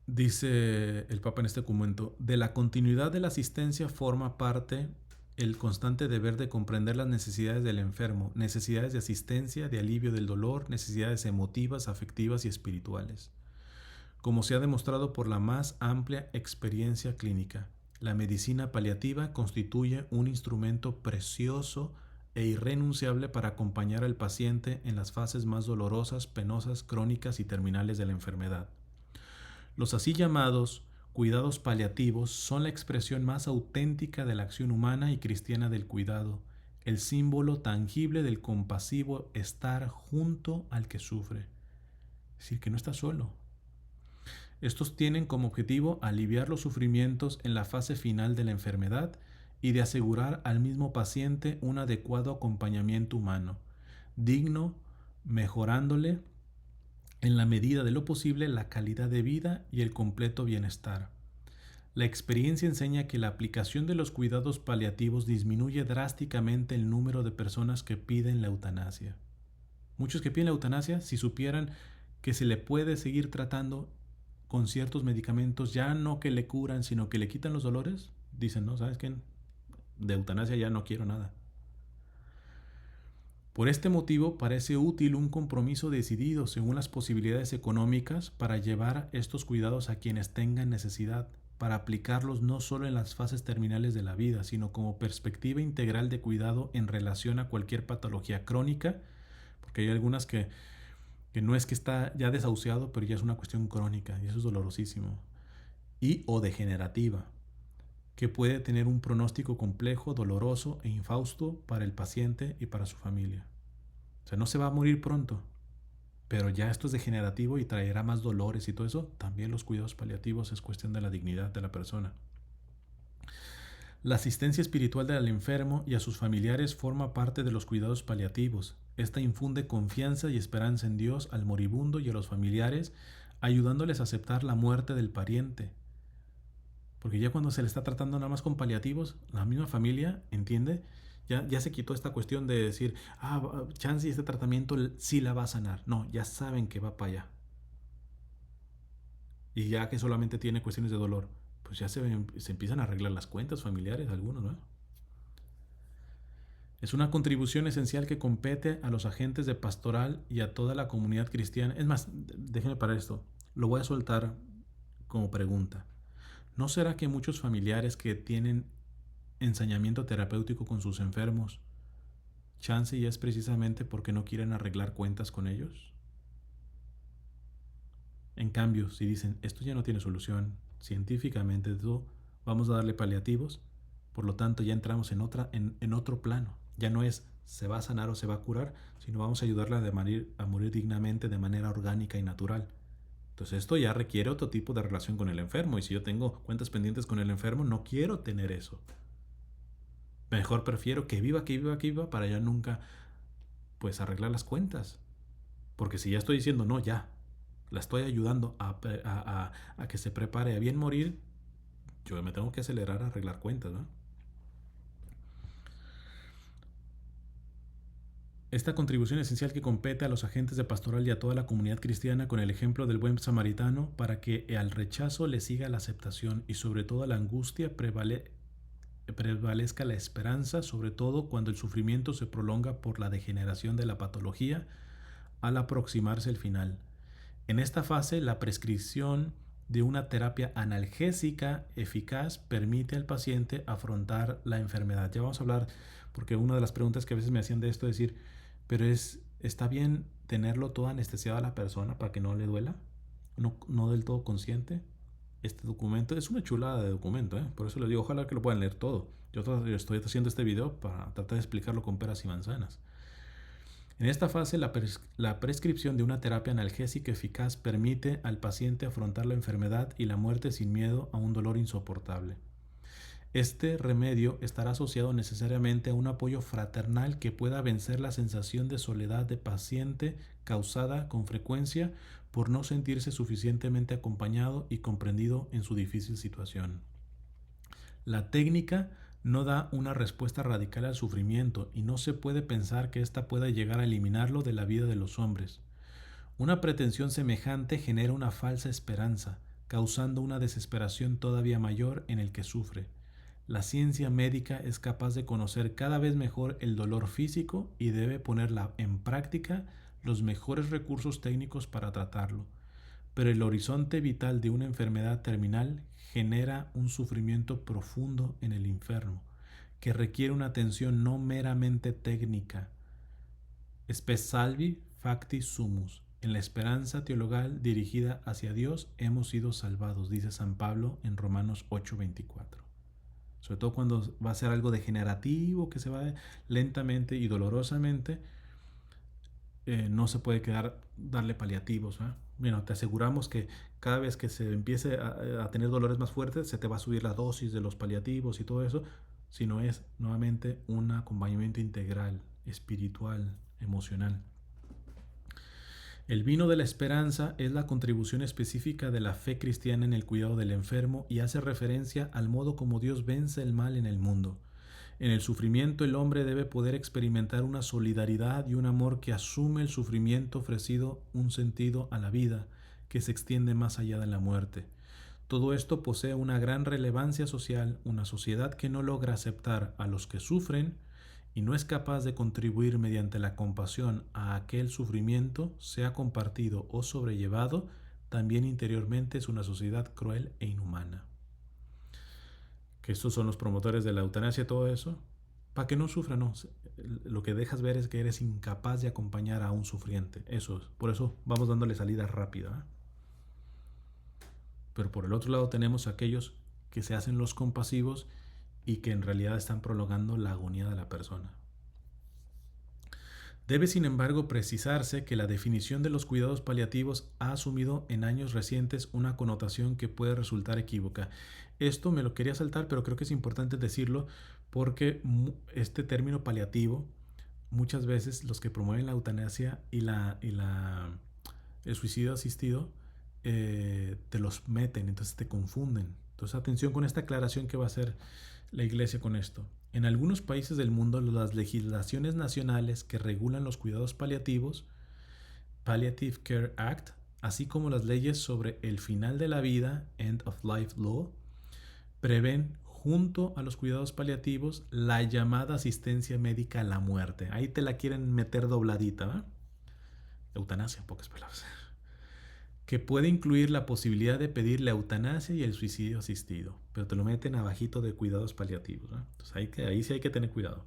Dice el Papa en este documento: de la continuidad de la asistencia forma parte el constante deber de comprender las necesidades del enfermo, necesidades de asistencia, de alivio del dolor, necesidades emotivas, afectivas y espirituales. Como se ha demostrado por la más amplia experiencia clínica, la medicina paliativa constituye un instrumento precioso e irrenunciable para acompañar al paciente en las fases más dolorosas, penosas, crónicas y terminales de la enfermedad. Los así llamados cuidados paliativos son la expresión más auténtica de la acción humana y cristiana del cuidado, el símbolo tangible del compasivo estar junto al que sufre. Es decir, que no está solo. Estos tienen como objetivo aliviar los sufrimientos en la fase final de la enfermedad y de asegurar al mismo paciente un adecuado acompañamiento humano, digno, mejorándole en la medida de lo posible la calidad de vida y el completo bienestar. La experiencia enseña que la aplicación de los cuidados paliativos disminuye drásticamente el número de personas que piden la eutanasia. Muchos que piden la eutanasia, si supieran que se le puede seguir tratando con ciertos medicamentos, ya no que le curan, sino que le quitan los dolores, dicen, no, ¿sabes qué? De eutanasia ya no quiero nada. Por este motivo parece útil un compromiso decidido según las posibilidades económicas para llevar estos cuidados a quienes tengan necesidad, para aplicarlos no solo en las fases terminales de la vida, sino como perspectiva integral de cuidado en relación a cualquier patología crónica, porque hay algunas que no es que está ya desahuciado, pero ya es una cuestión crónica y eso es dolorosísimo, y o degenerativa, que puede tener un pronóstico complejo, doloroso e infausto para el paciente y para su familia. O sea, no se va a morir pronto, pero ya esto es degenerativo y traerá más dolores y todo eso. También los cuidados paliativos es cuestión de la dignidad de la persona. La asistencia espiritual del enfermo y a sus familiares forma parte de los cuidados paliativos. Esta infunde confianza y esperanza en Dios al moribundo y a los familiares, ayudándoles a aceptar la muerte del pariente. Porque ya cuando se le está tratando nada más con paliativos, la misma familia entiende, ya se quitó esta cuestión de decir, chance este tratamiento sí la va a sanar. No, ya saben que va para allá. Y ya que solamente tiene cuestiones de dolor, pues ya se empiezan a arreglar las cuentas familiares algunos, ¿no? Es una contribución esencial que compete a los agentes de pastoral y a toda la comunidad cristiana. Es más, déjenme parar esto. Lo voy a soltar como pregunta. ¿No será que muchos familiares que tienen ensañamiento terapéutico con sus enfermos, chance y es precisamente porque no quieren arreglar cuentas con ellos? En cambio, si dicen, esto ya no tiene solución, científicamente todo, vamos a darle paliativos, por lo tanto ya entramos en otro plano. Ya no es se va a sanar o se va a curar, sino vamos a ayudarla a morir dignamente de manera orgánica y natural. Entonces esto ya requiere otro tipo de relación con el enfermo, y si yo tengo cuentas pendientes con el enfermo, no quiero tener eso. Mejor prefiero que viva para ya nunca pues arreglar las cuentas. Porque si ya estoy diciendo, no, ya, la estoy ayudando a que se prepare a bien morir, yo me tengo que acelerar a arreglar cuentas, ¿no? Esta contribución esencial que compete a los agentes de pastoral y a toda la comunidad cristiana con el ejemplo del buen samaritano para que al rechazo le siga la aceptación y sobre todo a la angustia prevalezca la esperanza, sobre todo cuando el sufrimiento se prolonga por la degeneración de la patología al aproximarse el final. En esta fase, la prescripción de una terapia analgésica eficaz permite al paciente afrontar la enfermedad. Ya vamos a hablar, porque una de las preguntas que a veces me hacían de esto es decir, pero ¿está bien tenerlo todo anestesiado a la persona para que no le duela? No del todo consciente. Este documento es una chulada de documento, ¿eh? Por eso les digo, ojalá que lo puedan leer todo. Yo estoy haciendo este video para tratar de explicarlo con peras y manzanas. En esta fase, la prescripción de una terapia analgésica eficaz permite al paciente afrontar la enfermedad y la muerte sin miedo a un dolor insoportable. Este remedio estará asociado necesariamente a un apoyo fraternal que pueda vencer la sensación de soledad de paciente causada con frecuencia por no sentirse suficientemente acompañado y comprendido en su difícil situación. La técnica no da una respuesta radical al sufrimiento y no se puede pensar que ésta pueda llegar a eliminarlo de la vida de los hombres. Una pretensión semejante genera una falsa esperanza, causando una desesperación todavía mayor en el que sufre. La ciencia médica es capaz de conocer cada vez mejor el dolor físico y debe poner en práctica los mejores recursos técnicos para tratarlo. Pero el horizonte vital de una enfermedad terminal genera un sufrimiento profundo en el enfermo, que requiere una atención no meramente técnica. Spes salvi facti sumus. En la esperanza teologal dirigida hacia Dios hemos sido salvados, dice San Pablo en Romanos 8:24. Sobre todo cuando va a ser algo degenerativo, que se va lentamente y dolorosamente, no se puede quedar darle paliativos. Bueno, te aseguramos que cada vez que se empiece a tener dolores más fuertes, se te va a subir la dosis de los paliativos y todo eso, sino es nuevamente un acompañamiento integral, espiritual, emocional. El vino de la esperanza es la contribución específica de la fe cristiana en el cuidado del enfermo y hace referencia al modo como Dios vence el mal en el mundo. En el sufrimiento el hombre debe poder experimentar una solidaridad y un amor que asume el sufrimiento ofrecido un sentido a la vida, que se extiende más allá de la muerte. Todo esto posee una gran relevancia social. Una sociedad que no logra aceptar a los que sufren y no es capaz de contribuir mediante la compasión a aquel sufrimiento, sea compartido o sobrellevado, también interiormente es una sociedad cruel e inhumana. Que estos son los promotores de la eutanasia y todo eso, para que no sufra, no. Lo que dejas ver es que eres incapaz de acompañar a un sufriente. Eso es. Por eso vamos dándole salida rápida. Pero por el otro lado tenemos aquellos que se hacen los compasivos y que en realidad están prolongando la agonía de la persona. Debe, sin embargo, precisarse que la definición de los cuidados paliativos ha asumido en años recientes una connotación que puede resultar equívoca. Esto me lo quería saltar, pero creo que es importante decirlo porque este término paliativo, muchas veces los que promueven la eutanasia y el suicidio asistido, te los meten, entonces te confunden. Entonces atención con esta aclaración que va a hacer la Iglesia con esto. En algunos países del mundo, las legislaciones nacionales que regulan los cuidados paliativos, Palliative Care Act, así como las leyes sobre el final de la vida, End of Life Law, prevén junto a los cuidados paliativos la llamada asistencia médica a la muerte. Ahí te la quieren meter dobladita, eutanasia en pocas palabras, que puede incluir la posibilidad de pedir la eutanasia y el suicidio asistido, pero te lo meten abajito de cuidados paliativos. Entonces ahí sí hay que tener cuidado.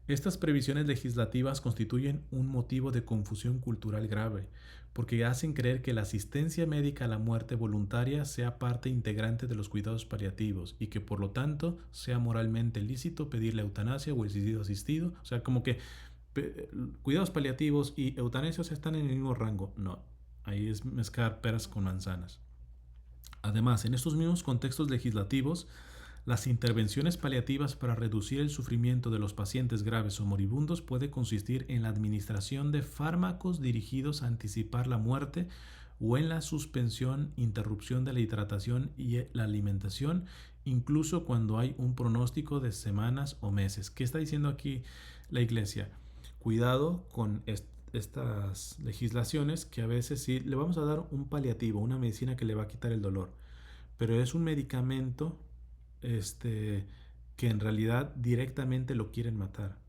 Estas previsiones legislativas constituyen un motivo de confusión cultural grave, porque hacen creer que la asistencia médica a la muerte voluntaria sea parte integrante de los cuidados paliativos y que por lo tanto sea moralmente lícito pedir la eutanasia o el suicidio asistido. O sea, como que cuidados paliativos y eutanasia están en el mismo rango. No, ahí es mezclar peras con manzanas. Además, en estos mismos contextos legislativos, las intervenciones paliativas para reducir el sufrimiento de los pacientes graves o moribundos puede consistir en la administración de fármacos dirigidos a anticipar la muerte o en la suspensión, interrupción de la hidratación y la alimentación, incluso cuando hay un pronóstico de semanas o meses. ¿Qué está diciendo aquí la Iglesia? Cuidado con estas legislaciones que a veces sí le vamos a dar un paliativo, una medicina que le va a quitar el dolor, pero es un medicamento que en realidad directamente lo quieren matar.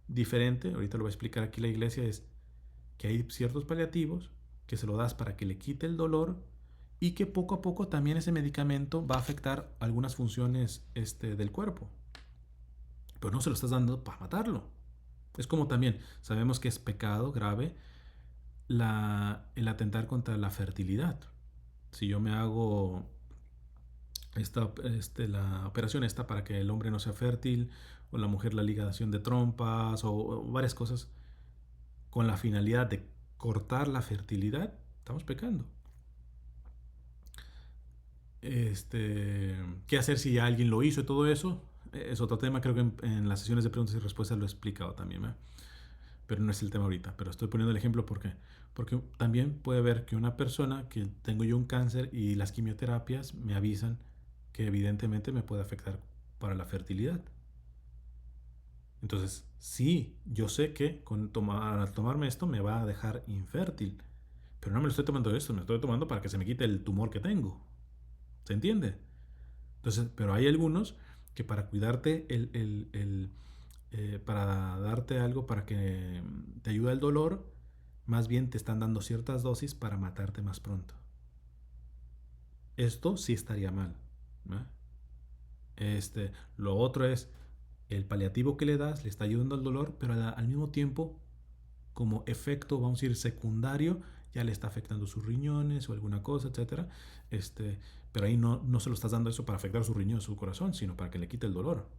Diferente, ahorita lo va a explicar aquí la Iglesia, es que hay ciertos paliativos que se lo das para que le quite el dolor y que poco a poco también ese medicamento va a afectar algunas funciones del cuerpo, pero no se lo estás dando para matarlo. Es como también sabemos que es pecado grave el atentar contra la fertilidad. Si yo me hago la operación esta para que el hombre no sea fértil, o la mujer la ligación de trompas, o varias cosas, con la finalidad de cortar la fertilidad, estamos pecando. ¿Qué hacer si ya alguien lo hizo y todo eso? Es otro tema, creo que en las sesiones de preguntas y respuestas lo he explicado también, ¿verdad? Pero no es el tema ahorita. Pero estoy poniendo el ejemplo porque también puede ver que una persona que tengo yo un cáncer y las quimioterapias me avisan que evidentemente me puede afectar para la fertilidad. Entonces, sí, yo sé que al tomarme esto me va a dejar infértil, pero no me lo estoy tomando esto, me lo estoy tomando para que se me quite el tumor que tengo. ¿Se entiende? Entonces, pero hay algunos que para cuidarte para darte algo para que te ayude al dolor, más bien te están dando ciertas dosis para matarte más pronto. Esto sí estaría mal, ¿no? Lo otro es el paliativo que le das, le está ayudando al dolor, pero al mismo tiempo, como efecto, vamos a ir secundario, ya le está afectando sus riñones o alguna cosa, etcétera. Pero ahí no se lo estás dando eso para afectar su riñón, su corazón, sino para que le quite el dolor.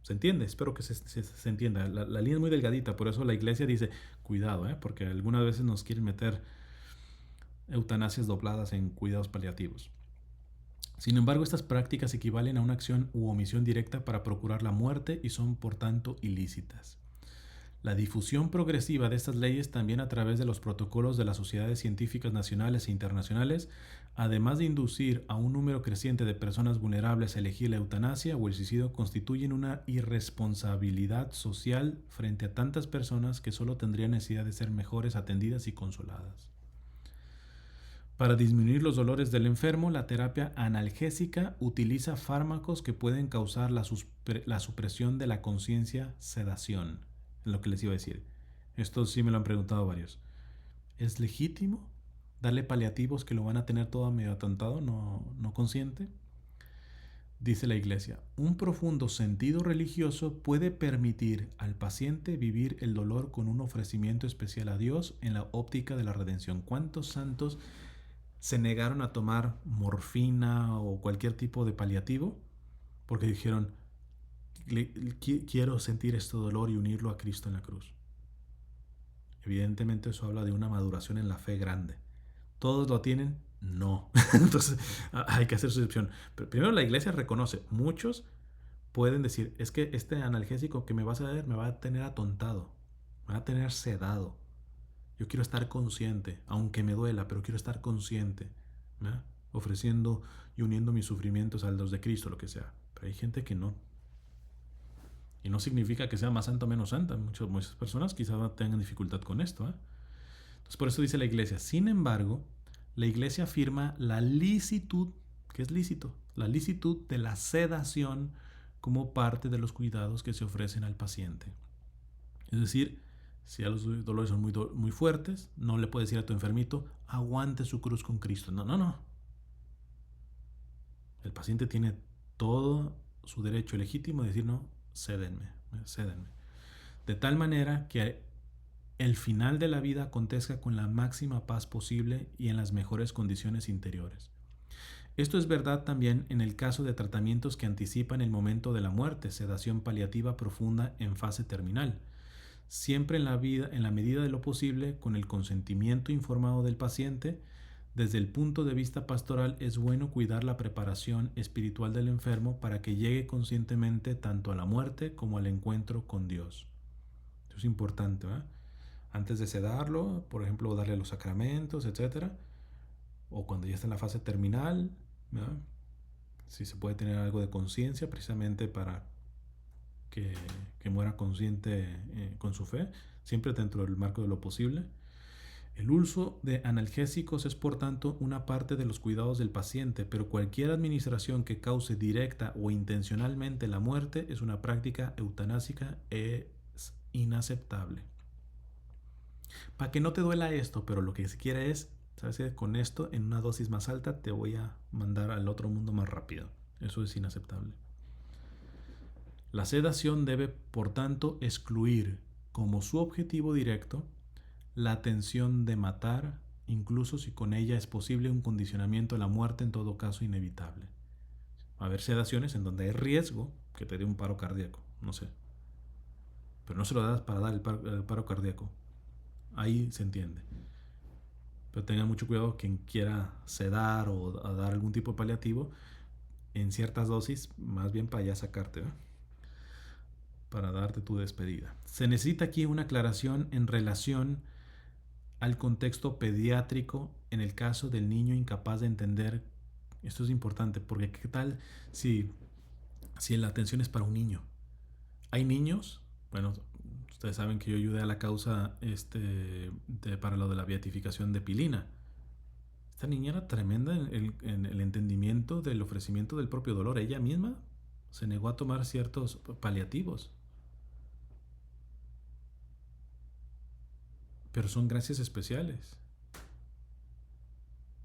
¿Se entiende? Espero que se entienda. La línea es muy delgadita, por eso la iglesia dice, cuidado, porque algunas veces nos quieren meter eutanasias dobladas en cuidados paliativos. Sin embargo, estas prácticas equivalen a una acción u omisión directa para procurar la muerte y son por tanto ilícitas. La difusión progresiva de estas leyes también a través de los protocolos de las sociedades científicas nacionales e internacionales, además de inducir a un número creciente de personas vulnerables a elegir la eutanasia o el suicidio, constituyen una irresponsabilidad social frente a tantas personas que solo tendrían necesidad de ser mejores atendidas y consoladas. Para disminuir los dolores del enfermo, la terapia analgésica utiliza fármacos que pueden causar la supresión de la conciencia, sedación. Es lo que les iba a decir. Esto sí me lo han preguntado varios. ¿Es legítimo darle paliativos que lo van a tener todo medio atontado, no consciente? Dice la iglesia, un profundo sentido religioso puede permitir al paciente vivir el dolor con un ofrecimiento especial a Dios en la óptica de la redención. ¿Cuántos santos se negaron a tomar morfina o cualquier tipo de paliativo porque dijeron, quiero sentir este dolor y unirlo a Cristo en la cruz? Evidentemente eso habla de una maduración en la fe grande. ¿Todos lo tienen? No. Entonces hay que hacer su excepción. Pero primero la iglesia reconoce, muchos pueden decir, es que este analgésico que me vas a dar me va a tener atontado, me va a tener sedado. Yo quiero estar consciente, aunque me duela, pero quiero estar consciente, ¿verdad? Ofreciendo y uniendo mis sufrimientos a los de Cristo, lo que sea. Pero hay gente que no. Y no significa que sea más santa o menos santa. Muchas personas quizás tengan dificultad con esto. Entonces, por eso dice la iglesia. Sin embargo, la iglesia afirma la licitud, ¿qué es lícito? La licitud de la sedación como parte de los cuidados que se ofrecen al paciente. Es decir, si los dolores son muy fuertes, no le puedes decir a tu enfermito, aguante su cruz con Cristo. No. El paciente tiene todo su derecho legítimo de decir, no, cédenme. De tal manera que el final de la vida acontezca con la máxima paz posible y en las mejores condiciones interiores. Esto es verdad también en el caso de tratamientos que anticipan el momento de la muerte, sedación paliativa profunda en fase terminal. Siempre en la medida de lo posible, con el consentimiento informado del paciente. Desde el punto de vista pastoral es bueno cuidar la preparación espiritual del enfermo para que llegue conscientemente tanto a la muerte como al encuentro con Dios. Esto es importante, ¿verdad? Antes de sedarlo, por ejemplo, darle los sacramentos, etc. O cuando ya está en la fase terminal, ¿verdad? Si se puede tener algo de conciencia precisamente para que muera consciente con su fe, siempre dentro del marco de lo posible. El uso de analgésicos es por tanto una parte de los cuidados del paciente, pero cualquier administración que cause directa o intencionalmente la muerte es una práctica eutanásica, es inaceptable. Para que no te duela esto, pero lo que se quiere es, ¿sabes qué? Con esto en una dosis más alta te voy a mandar al otro mundo más rápido. Eso es inaceptable. La sedación debe, por tanto, excluir como su objetivo directo la atención de matar, incluso si con ella es posible un condicionamiento a la muerte, en todo caso inevitable. Va a haber sedaciones en donde hay riesgo que te dé un paro cardíaco, no sé. Pero no se lo das para dar el paro cardíaco. Ahí se entiende. Pero tengan mucho cuidado quien quiera sedar o a dar algún tipo de paliativo en ciertas dosis, más bien para ya sacarte, ¿eh? Para darte tu despedida. Se necesita aquí una aclaración en relación al contexto pediátrico en el caso del niño incapaz de entender. Esto es importante porque qué tal si, si la atención es para un niño. Hay niños, bueno, ustedes saben que yo ayudé a la causa para lo de la beatificación de Pilina. Esta niña era tremenda en el entendimiento del ofrecimiento del propio dolor. Ella misma se negó a tomar ciertos paliativos. Pero son gracias especiales.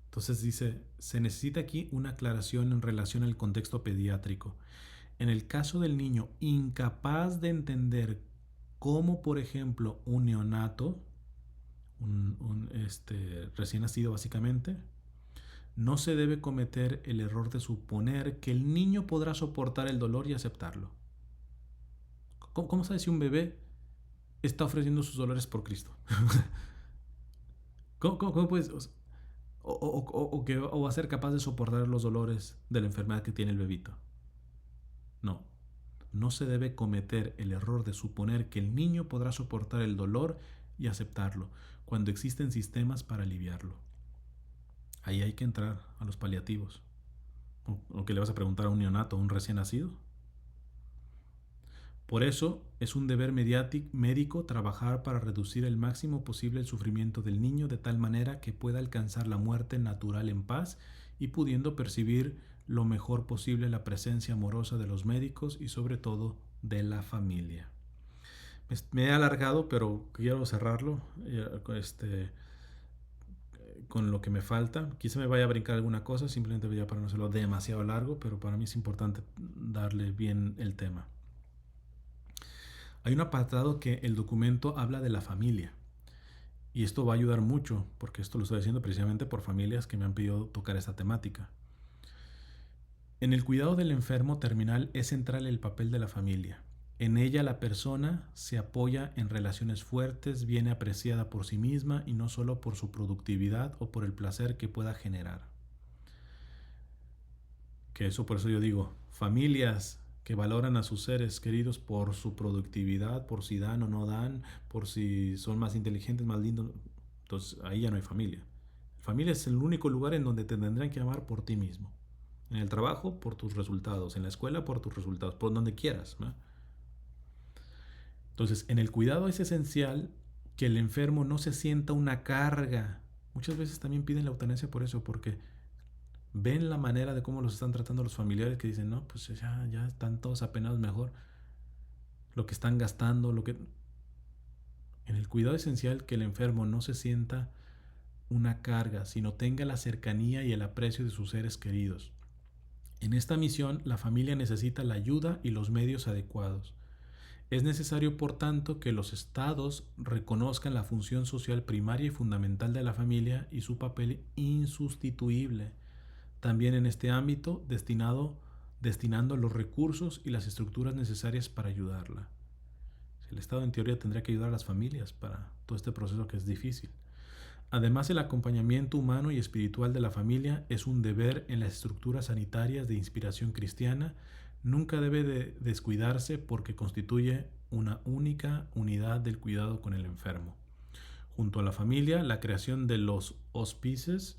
Entonces dice, se necesita aquí una aclaración en relación al contexto pediátrico. En el caso del niño incapaz de entender cómo, por ejemplo, un neonato, recién nacido básicamente, no se debe cometer el error de suponer que el niño podrá soportar el dolor y aceptarlo. ¿Cómo sabes si un bebé está ofreciendo sus dolores por Cristo? ¿Cómo puedes? O va a ser capaz de soportar los dolores de la enfermedad que tiene el bebito. No, no se debe cometer el error de suponer que el niño podrá soportar el dolor y aceptarlo, cuando existen sistemas para aliviarlo. Ahí hay que entrar a los paliativos. ¿O qué le vas a preguntar a un neonato, a un recién nacido? Por eso es un deber médico trabajar para reducir el máximo posible el sufrimiento del niño de tal manera que pueda alcanzar la muerte natural en paz y pudiendo percibir lo mejor posible la presencia amorosa de los médicos y sobre todo de la familia. Me he alargado, pero quiero cerrarlo con lo que me falta. Quizá me vaya a brincar alguna cosa, simplemente voy a para no hacerlo demasiado largo, pero para mí es importante darle bien el tema. Hay un apartado que el documento habla de la familia. Y esto va a ayudar mucho, porque esto lo estoy haciendo precisamente por familias que me han pedido tocar esta temática. En el cuidado del enfermo terminal es central el papel de la familia. En ella la persona se apoya en relaciones fuertes, viene apreciada por sí misma y no solo por su productividad o por el placer que pueda generar. Que eso por eso yo digo, familias que valoran a sus seres queridos por su productividad, por si dan o no dan, por si son más inteligentes, más lindos, entonces ahí ya no hay familia. Familia es el único lugar en donde te tendrán que amar por ti mismo. En el trabajo, por tus resultados. En la escuela, por tus resultados. Por donde quieras, ¿no? Entonces, en el cuidado es esencial que el enfermo no se sienta una carga. Muchas veces también piden la eutanasia por eso, porque ven la manera de cómo los están tratando los familiares que dicen, no, pues ya están todos apenados mejor. Lo que están gastando, lo que... En el cuidado esencial que el enfermo no se sienta una carga, sino tenga la cercanía y el aprecio de sus seres queridos. En esta misión, la familia necesita la ayuda y los medios adecuados. Es necesario, por tanto, que los estados reconozcan la función social primaria y fundamental de la familia y su papel insustituible. También en este ámbito, destinando los recursos y las estructuras necesarias para ayudarla. El Estado en teoría tendría que ayudar a las familias para todo este proceso que es difícil. Además, el acompañamiento humano y espiritual de la familia es un deber en las estructuras sanitarias de inspiración cristiana. Nunca debe de descuidarse porque constituye una única unidad del cuidado con el enfermo. Junto a la familia, la creación de los hospices,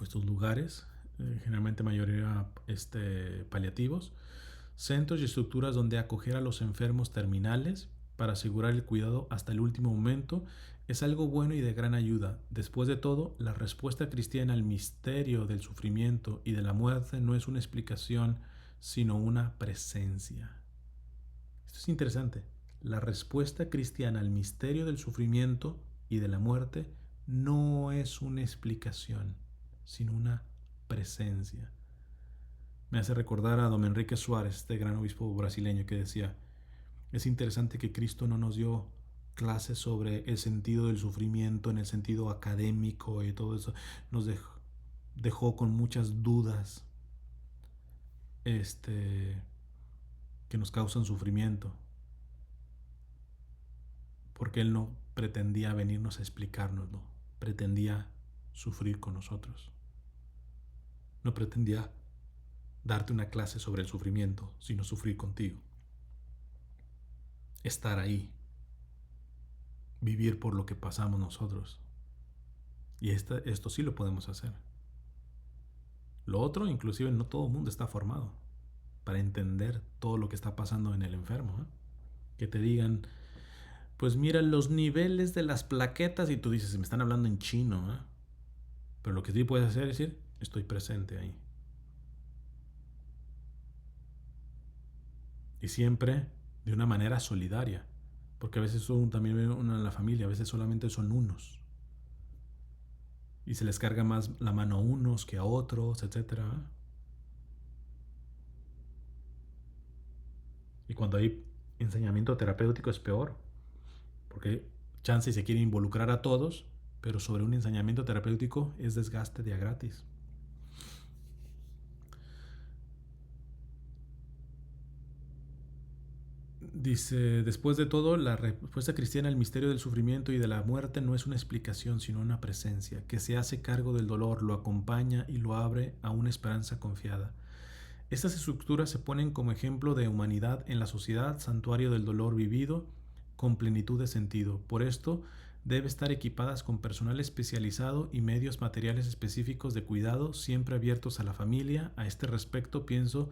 estos lugares, generalmente mayoría paliativos, centros y estructuras donde acoger a los enfermos terminales para asegurar el cuidado hasta el último momento, es algo bueno y de gran ayuda. Después de todo, la respuesta cristiana al misterio del sufrimiento y de la muerte no es una explicación, sino una presencia. Esto es interesante. La respuesta cristiana al misterio del sufrimiento y de la muerte no es una explicación, sino una presencia. Me hace recordar a don Enrique Suárez, este gran obispo brasileño, que decía, es interesante que Cristo no nos dio clases sobre el sentido del sufrimiento en el sentido académico y todo eso. Nos dejó con muchas dudas que nos causan sufrimiento. Porque Él no pretendía venirnos a explicarnos, ¿no? pretendía sufrir con nosotros. No pretendía darte una clase sobre el sufrimiento, sino sufrir contigo. Estar ahí. Vivir por lo que pasamos nosotros. Y esto sí lo podemos hacer. Lo otro, inclusive no todo el mundo está formado para entender todo lo que está pasando en el enfermo, ¿eh? Que te digan, pues mira los niveles de las plaquetas y tú dices, me están hablando en chino, ¿eh? Pero lo que sí puedes hacer es decir, estoy presente ahí. Y siempre de una manera solidaria, porque a veces son también uno en la familia, a veces solamente son unos. Y se les carga más la mano a unos que a otros, etcétera. Y cuando hay enseñamiento terapéutico es peor, porque chance se quiere involucrar a todos, pero sobre un enseñamiento terapéutico es desgaste de a gratis. Dice, después de todo, la respuesta cristiana al misterio del sufrimiento y de la muerte no es una explicación, sino una presencia, que se hace cargo del dolor, lo acompaña y lo abre a una esperanza confiada. Estas estructuras se ponen como ejemplo de humanidad en la sociedad, santuario del dolor vivido, con plenitud de sentido. Por esto, debe estar equipadas con personal especializado y medios materiales específicos de cuidado, siempre abiertos a la familia. A este respecto, pienso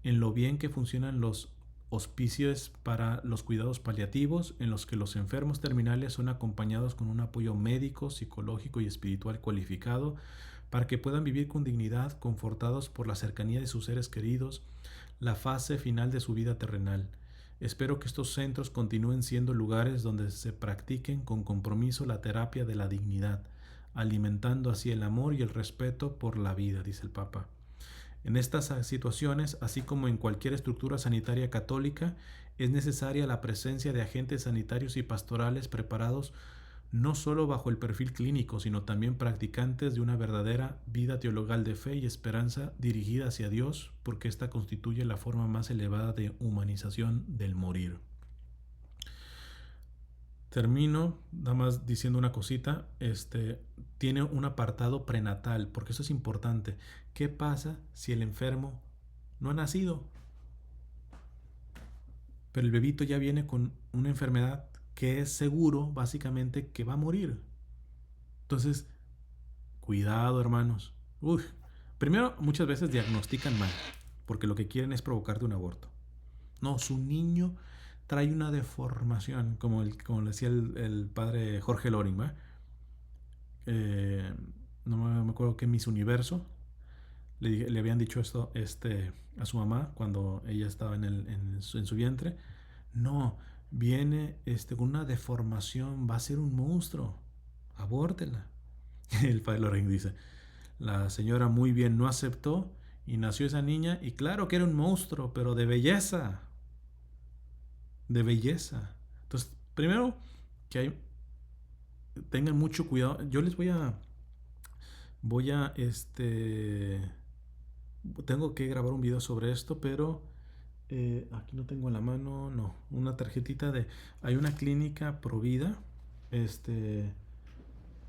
en lo bien que funcionan los hospicios para los cuidados paliativos, en los que los enfermos terminales son acompañados con un apoyo médico, psicológico y espiritual cualificado, para que puedan vivir con dignidad, confortados por la cercanía de sus seres queridos, la fase final de su vida terrenal. Espero que estos centros continúen siendo lugares donde se practiquen con compromiso la terapia de la dignidad, alimentando así el amor y el respeto por la vida, dice el Papa. En estas situaciones, así como en cualquier estructura sanitaria católica, es necesaria la presencia de agentes sanitarios y pastorales preparados no solo bajo el perfil clínico, sino también practicantes de una verdadera vida teologal de fe y esperanza dirigida hacia Dios, porque esta constituye la forma más elevada de humanización del morir. Termino nada más diciendo una cosita, tiene un apartado prenatal, porque eso es importante. ¿Qué pasa si el enfermo no ha nacido? Pero el bebito ya viene con una enfermedad que es seguro, básicamente, que va a morir. Entonces, cuidado, hermanos. Primero, muchas veces diagnostican mal, porque lo que quieren es provocarte un aborto. No, su niño trae una deformación, como decía el padre Jorge Loring, ¿va? No me acuerdo qué Miss Universo le habían dicho esto a su mamá cuando ella estaba en su vientre. No, viene con una deformación, va a ser un monstruo, abórtela. El padre Loring dice, la señora muy bien no aceptó y nació esa niña y claro que era un monstruo, pero de belleza. De belleza. Entonces, primero que tengan mucho cuidado. Yo les voy a tengo que grabar un video sobre esto, pero aquí no tengo en la mano, no, una tarjetita hay una clínica Provida,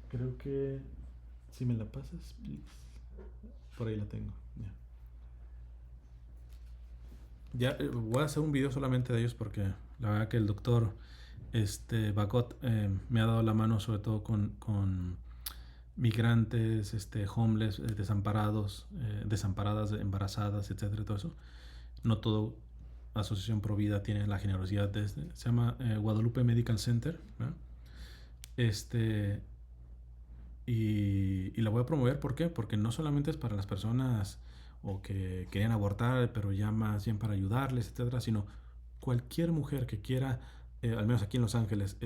creo que, si me la pasas, please. Por ahí la tengo, ya. Voy a hacer un video solamente de ellos porque la verdad que el doctor Bagot me ha dado la mano sobre todo con migrantes, homeless, desamparados, desamparadas, embarazadas, etcétera, todo eso. No todo Asociación Provida tiene la generosidad se llama Guadalupe Medical Center, ¿no? Y la voy a promover, ¿por qué? Porque no solamente es para las personas o que quieren abortar, pero ya más bien para ayudarles, etcétera, sino cualquier mujer que quiera, al menos aquí en Los Ángeles,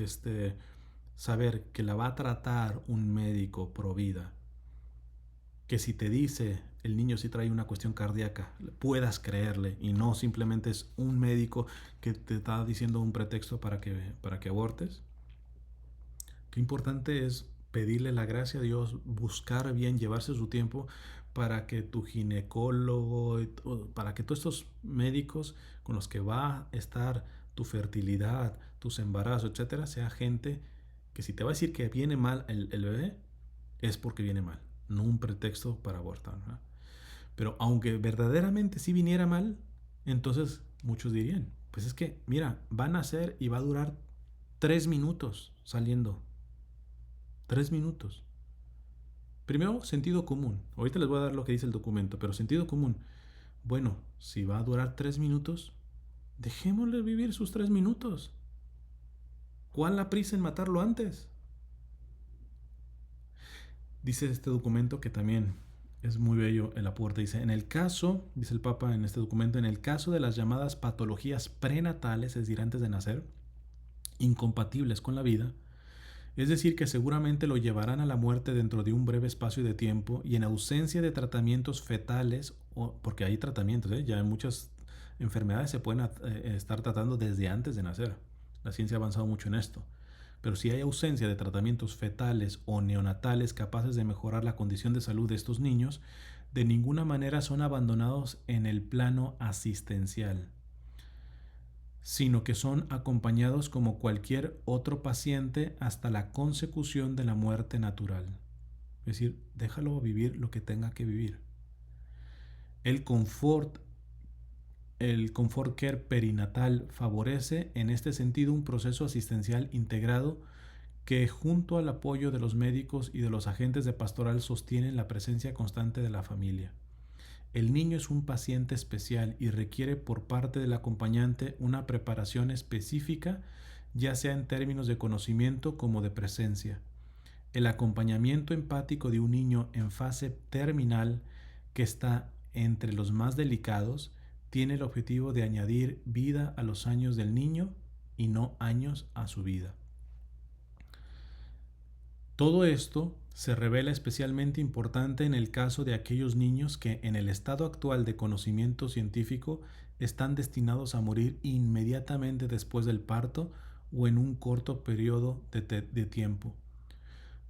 saber que la va a tratar un médico pro vida, que si te dice el niño sí trae una cuestión cardíaca, puedas creerle y no simplemente es un médico que te está diciendo un pretexto para que abortes. Qué importante es pedirle la gracia a Dios, buscar bien, llevarse su tiempo para que tu ginecólogo, para que todos estos médicos con los que va a estar tu fertilidad, tus embarazos, etcétera, sea gente que si te va a decir que viene mal el bebé, es porque viene mal, no un pretexto para abortar, ¿verdad? Pero aunque verdaderamente sí viniera mal, entonces muchos dirían, pues es que, mira, va a nacer y va a durar 3 minutos saliendo. 3 minutos. Primero, sentido común. Ahorita les voy a dar lo que dice el documento, pero sentido común. Bueno, si va a durar 3 minutos, dejémosle vivir sus 3 minutos. ¿Cuál la prisa en matarlo antes? Dice este documento que también es muy bello el aporte. Dice, en el caso, dice el Papa en este documento, en el caso de las llamadas patologías prenatales, es decir, antes de nacer, incompatibles con la vida, es decir, que seguramente lo llevarán a la muerte dentro de un breve espacio de tiempo y en ausencia de tratamientos fetales, porque hay tratamientos, ya en muchas enfermedades se pueden estar tratando desde antes de nacer. La ciencia ha avanzado mucho en esto. Pero si hay ausencia de tratamientos fetales o neonatales capaces de mejorar la condición de salud de estos niños, de ninguna manera son abandonados en el plano asistencial, sino que son acompañados como cualquier otro paciente hasta la consecución de la muerte natural. Es decir, déjalo vivir lo que tenga que vivir. El confort care perinatal favorece en este sentido un proceso asistencial integrado que junto al apoyo de los médicos y de los agentes de pastoral sostienen la presencia constante de la familia. El niño es un paciente especial y requiere por parte del acompañante una preparación específica, ya sea en términos de conocimiento como de presencia. El acompañamiento empático de un niño en fase terminal, que está entre los más delicados, tiene el objetivo de añadir vida a los años del niño y no años a su vida. Todo esto se revela especialmente importante en el caso de aquellos niños que, en el estado actual de conocimiento científico, están destinados a morir inmediatamente después del parto o en un corto periodo de tiempo.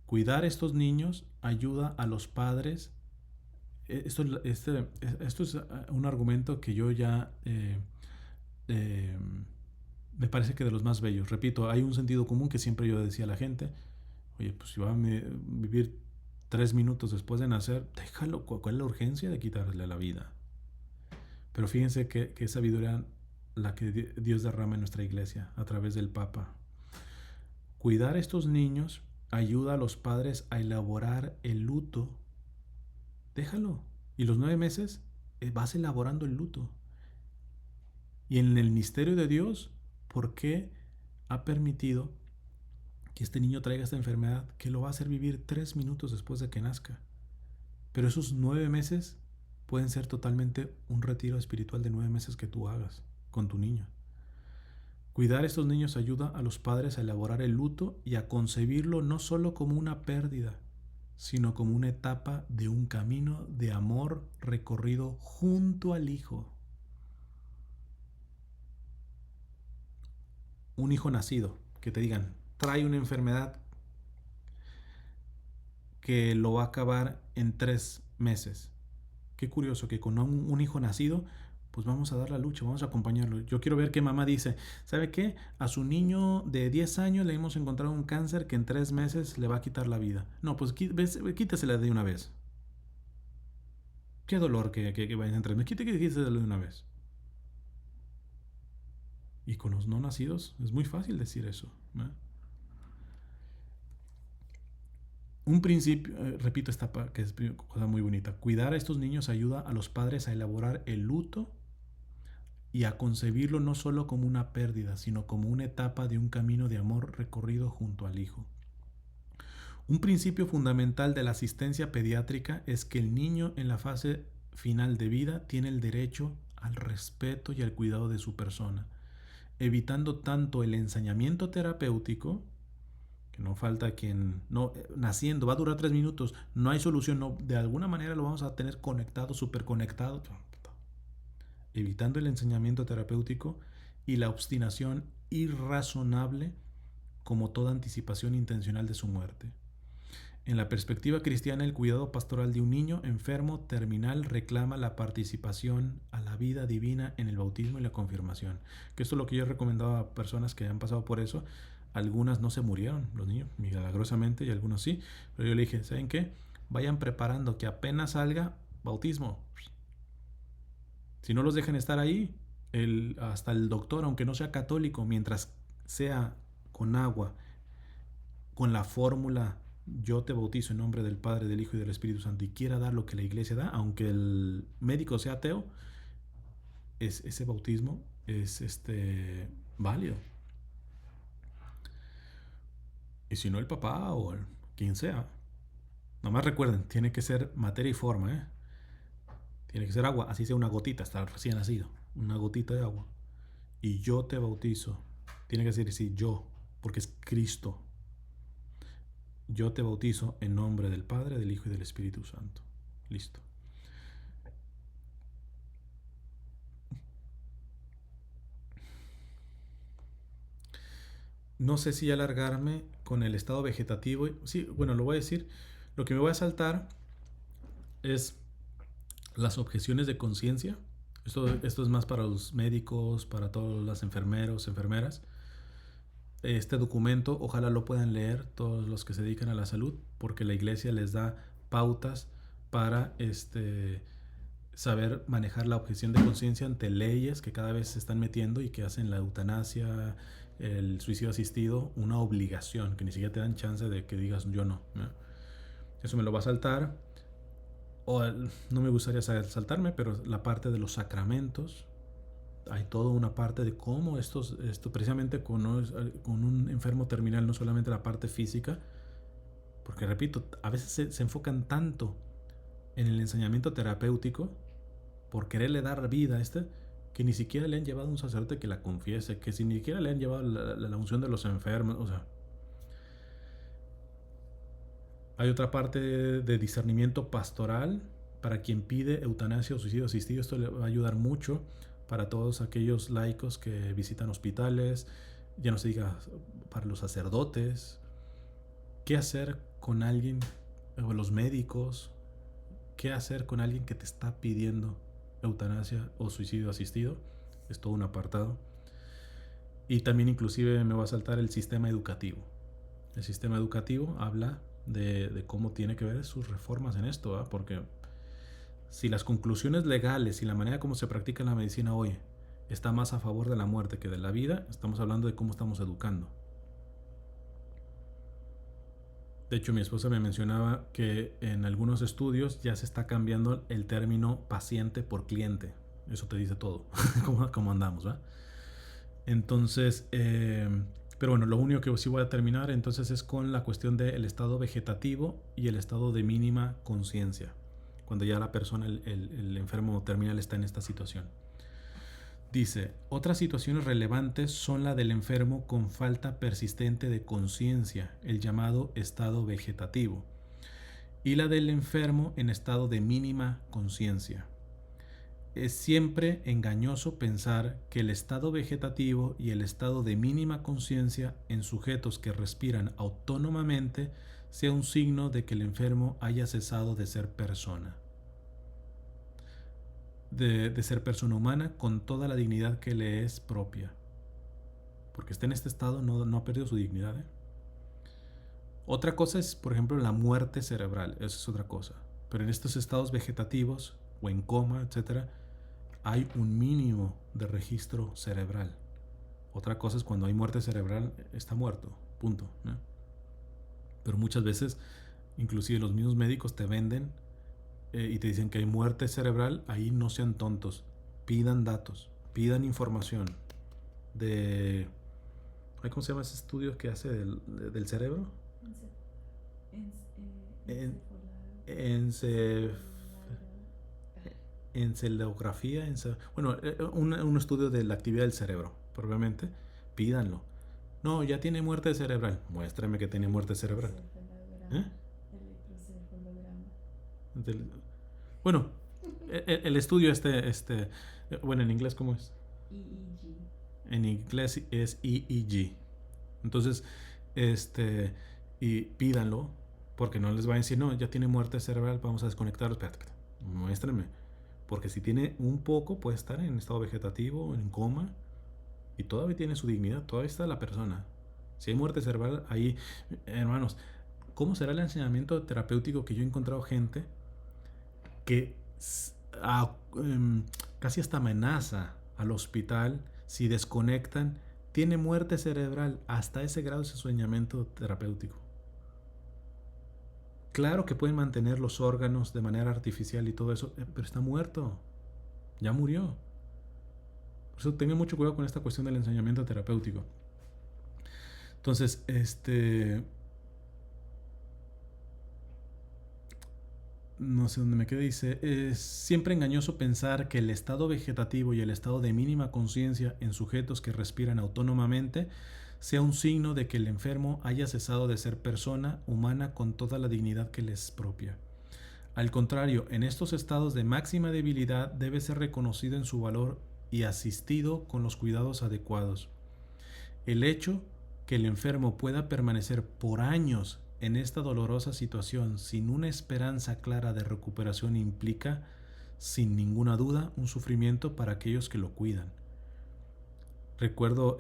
Cuidar a estos niños ayuda a los padres. Esto es un argumento que yo ya me parece que de los más bellos. Repito, hay un sentido común que siempre yo decía a la gente. Oye, pues si va a vivir 3 minutos después de nacer, déjalo. ¿Cuál es la urgencia de quitarle la vida? Pero fíjense que es sabiduría la que Dios derrama en nuestra iglesia a través del Papa. Cuidar a estos niños ayuda a los padres a elaborar el luto. Déjalo. Y los 9 meses vas elaborando el luto. Y en el misterio de Dios, ¿por qué ha permitido que este niño traiga esta enfermedad que lo va a hacer vivir 3 minutos después de que nazca? Pero esos 9 meses pueden ser totalmente un retiro espiritual de 9 meses que tú hagas con tu niño. Cuidar a estos niños ayuda a los padres a elaborar el luto y a concebirlo no solo como una pérdida, sino como una etapa de un camino de amor recorrido junto al hijo. Un hijo nacido, que te digan, trae una enfermedad que lo va a acabar en 3 meses. Qué curioso que con un hijo nacido, pues vamos a dar la lucha, vamos a acompañarlo. Yo quiero ver qué mamá dice, ¿sabe qué? A su niño de 10 años le hemos encontrado un cáncer que en 3 meses le va a quitar la vida. No, pues quítesela de una vez. Qué dolor que vaya en 3 meses. Quítesela de una vez. Y con los no nacidos es muy fácil decir eso, ¿eh? Un principio, repito esta que es una cosa muy bonita, cuidar a estos niños ayuda a los padres a elaborar el luto y a concebirlo no solo como una pérdida, sino como una etapa de un camino de amor recorrido junto al hijo. Un principio fundamental de la asistencia pediátrica es que el niño en la fase final de vida tiene el derecho al respeto y al cuidado de su persona, evitando tanto el ensañamiento terapéutico, que no falta quien, no, naciendo, va a durar 3 minutos, no hay solución, no, de alguna manera lo vamos a tener conectado, súper conectado, evitando el ensañamiento terapéutico y la obstinación irrazonable como toda anticipación intencional de su muerte. En la perspectiva cristiana, el cuidado pastoral de un niño enfermo terminal reclama la participación a la vida divina en el bautismo y la confirmación. Que esto es lo que yo he recomendado a personas que han pasado por eso. algunas no se murieron, los niños, milagrosamente, y algunos sí. Pero yo le dije, ¿saben qué? Vayan preparando que apenas salga, bautismo. Si no los dejan estar ahí, hasta el doctor, aunque no sea católico, mientras sea con agua, con la fórmula, yo te bautizo en nombre del Padre, del Hijo y del Espíritu Santo, y quiera dar lo que la iglesia da, aunque el médico sea ateo, ese bautismo es válido. Y si no, el papá o quien sea. Nomás recuerden, tiene que ser materia y forma, ¿eh? Tiene que ser agua, así sea una gotita, hasta recién nacido. Una gotita de agua. Y yo te bautizo. Tiene que decir sí, yo, porque es Cristo. Yo te bautizo en nombre del Padre, del Hijo y del Espíritu Santo. Listo. No sé si alargarme con el estado vegetativo. Sí, bueno, lo voy a decir. Lo que me voy a saltar es las objeciones de conciencia. Esto es más para los médicos, para todos los enfermeros, enfermeras. Este documento ojalá lo puedan leer todos los que se dedican a la salud, porque la iglesia les da pautas para saber manejar la objeción de conciencia ante leyes que cada vez se están metiendo y que hacen la eutanasia, el suicidio asistido, una obligación, que ni siquiera te dan chance de que digas yo no, ¿no? Eso me lo va a saltar. O no me gustaría saltarme, pero la parte de los sacramentos, hay toda una parte de cómo esto precisamente con un enfermo terminal, no solamente la parte física, porque repito, a veces se enfocan tanto en el enseñamiento terapéutico por quererle dar vida a que ni siquiera le han llevado a un sacerdote que la confiese, que ni siquiera le han llevado la unción de los enfermos. O sea, hay otra parte de discernimiento pastoral para quien pide eutanasia o suicidio asistido. Esto le va a ayudar mucho para todos aquellos laicos que visitan hospitales, ya no se diga para los sacerdotes. ¿Qué hacer con alguien, o los médicos? ¿Qué hacer con alguien que te está pidiendo eutanasia o suicidio asistido? Es todo un apartado. Y también inclusive me va a saltar el sistema educativo. El sistema educativo habla de cómo tiene que ver sus reformas en esto, ¿eh? Porque si las conclusiones legales y la manera como se practica la medicina hoy está más a favor de la muerte que de la vida, estamos hablando de cómo estamos educando. De hecho, mi esposa me mencionaba que en algunos estudios ya se está cambiando el término paciente por cliente. Eso te dice todo, cómo andamos, ¿va? Entonces, pero bueno, lo único que sí voy a terminar entonces es con la cuestión del estado vegetativo y el estado de mínima conciencia, cuando ya la persona, el enfermo terminal está en esta situación. Dice, otras situaciones relevantes son la del enfermo con falta persistente de conciencia, el llamado estado vegetativo, y la del enfermo en estado de mínima conciencia. Es siempre engañoso pensar que el estado vegetativo y el estado de mínima conciencia en sujetos que respiran autónomamente sea un signo de que el enfermo haya cesado de ser persona. De ser persona humana con toda la dignidad que le es propia. Porque está en este estado, no ha perdido su dignidad, ¿eh? Otra cosa es, por ejemplo, la muerte cerebral. Eso es otra cosa. Pero en estos estados vegetativos o en coma, etcétera, hay un mínimo de registro cerebral. Otra cosa es cuando hay muerte cerebral, está muerto, punto, ¿no? Pero muchas veces, inclusive los mismos médicos te venden y te dicen que hay muerte cerebral. Ahí no sean tontos, pidan datos, pidan información de... ¿Cómo se llama ese estudio que hace del cerebro? Encefalografía, bueno, un estudio de la actividad del cerebro, probablemente, pídanlo. No, ya tiene muerte cerebral. Muéstrame que tiene muerte cerebral. ¿Eh? Bueno, el estudio bueno, en inglés, ¿cómo es? EEG. En inglés es EEG. Entonces, y pídanlo, porque no les va a decir, no, ya tiene muerte cerebral, vamos a desconectarlo. Espérate, muéstrenme. Porque si tiene un poco, puede estar en estado vegetativo, en coma, y todavía tiene su dignidad, todavía está la persona. Si hay muerte cerebral, ahí, hermanos, ¿cómo será el enseñamiento terapéutico que yo he encontrado gente que casi hasta amenaza al hospital si desconectan? Tiene muerte cerebral, hasta ese grado es su enseñamiento terapéutico. Claro que pueden mantener los órganos de manera artificial y todo eso, pero está muerto, ya murió. Por eso tengan mucho cuidado con esta cuestión del enseñamiento terapéutico. Entonces, no sé dónde me quedé, dice, es siempre engañoso pensar que el estado vegetativo y el estado de mínima conciencia en sujetos que respiran autónomamente sea un signo de que el enfermo haya cesado de ser persona humana con toda la dignidad que le es propia. Al contrario, en estos estados de máxima debilidad debe ser reconocido en su valor y asistido con los cuidados adecuados. El hecho que el enfermo pueda permanecer por años en esta dolorosa situación sin una esperanza clara de recuperación implica, sin ninguna duda, un sufrimiento para aquellos que lo cuidan. Recuerdo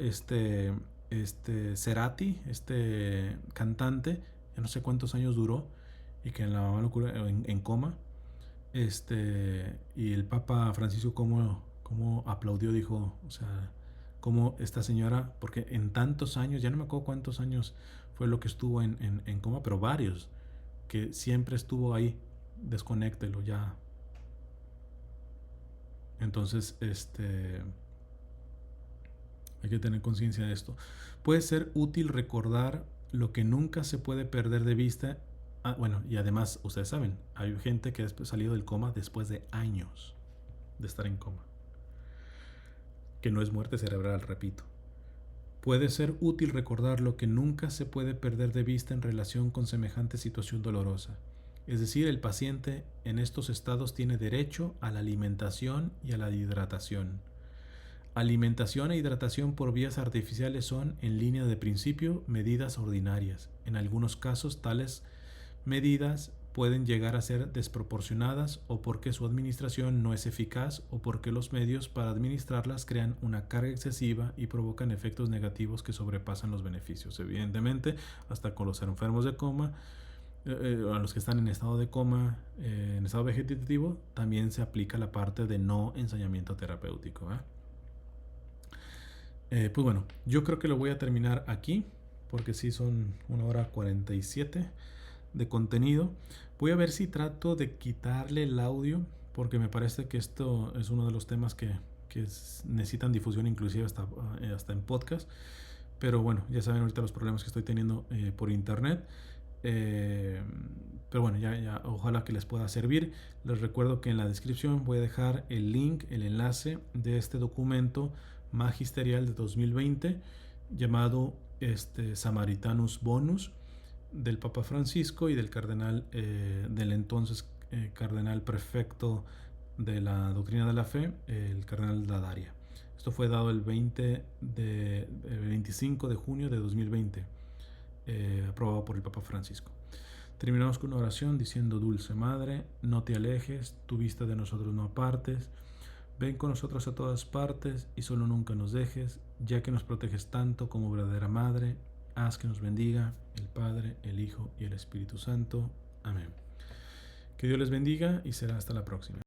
Cerati, este cantante, no sé cuántos años duró y que en la mamá lo curó en coma. Y el Papa Francisco como aplaudió, dijo, o sea, como esta señora, porque en tantos años, ya no me acuerdo cuántos años fue lo que estuvo en coma, pero varios, que siempre estuvo ahí, desconéctelo ya. Entonces, hay que tener conciencia de esto. Puede ser útil recordar lo que nunca se puede perder de vista. Bueno, y además, ustedes saben, hay gente que ha salido del coma después de años de estar en coma. Que no es muerte cerebral, repito. Puede ser útil recordar lo que nunca se puede perder de vista en relación con semejante situación dolorosa. Es decir, el paciente en estos estados tiene derecho a la alimentación y a la hidratación. Alimentación e hidratación por vías artificiales son, en línea de principio, medidas ordinarias. En algunos casos, tales medidas pueden llegar a ser desproporcionadas o porque su administración no es eficaz o porque los medios para administrarlas crean una carga excesiva y provocan efectos negativos que sobrepasan los beneficios. Evidentemente, hasta con los enfermos de coma, a los que están en estado de coma, en estado vegetativo, también se aplica la parte de no ensañamiento terapéutico. Pues bueno, yo creo que lo voy a terminar aquí, porque sí son 1 hora 47 de contenido. Voy a ver si trato de quitarle el audio, porque me parece que esto es uno de los temas que necesitan difusión, inclusive hasta en podcast. Pero bueno, ya saben ahorita los problemas que estoy teniendo por internet. Pero bueno, ya ojalá que les pueda servir. Les recuerdo que en la descripción voy a dejar el link, el enlace de este documento magisterial de 2020 llamado Samaritanus Bonus, del Papa Francisco y del cardenal, del entonces cardenal prefecto de la doctrina de la fe, el cardenal D'Addaria. Esto fue dado el 25 de junio de 2020, aprobado por el Papa Francisco. Terminamos con una oración diciendo: Dulce Madre, no te alejes, tu vista de nosotros no apartes. Ven con nosotros a todas partes y solo nunca nos dejes, ya que nos proteges tanto como verdadera Madre. Haz que nos bendiga el Padre, el Hijo y el Espíritu Santo. Amén. Que Dios les bendiga y será hasta la próxima.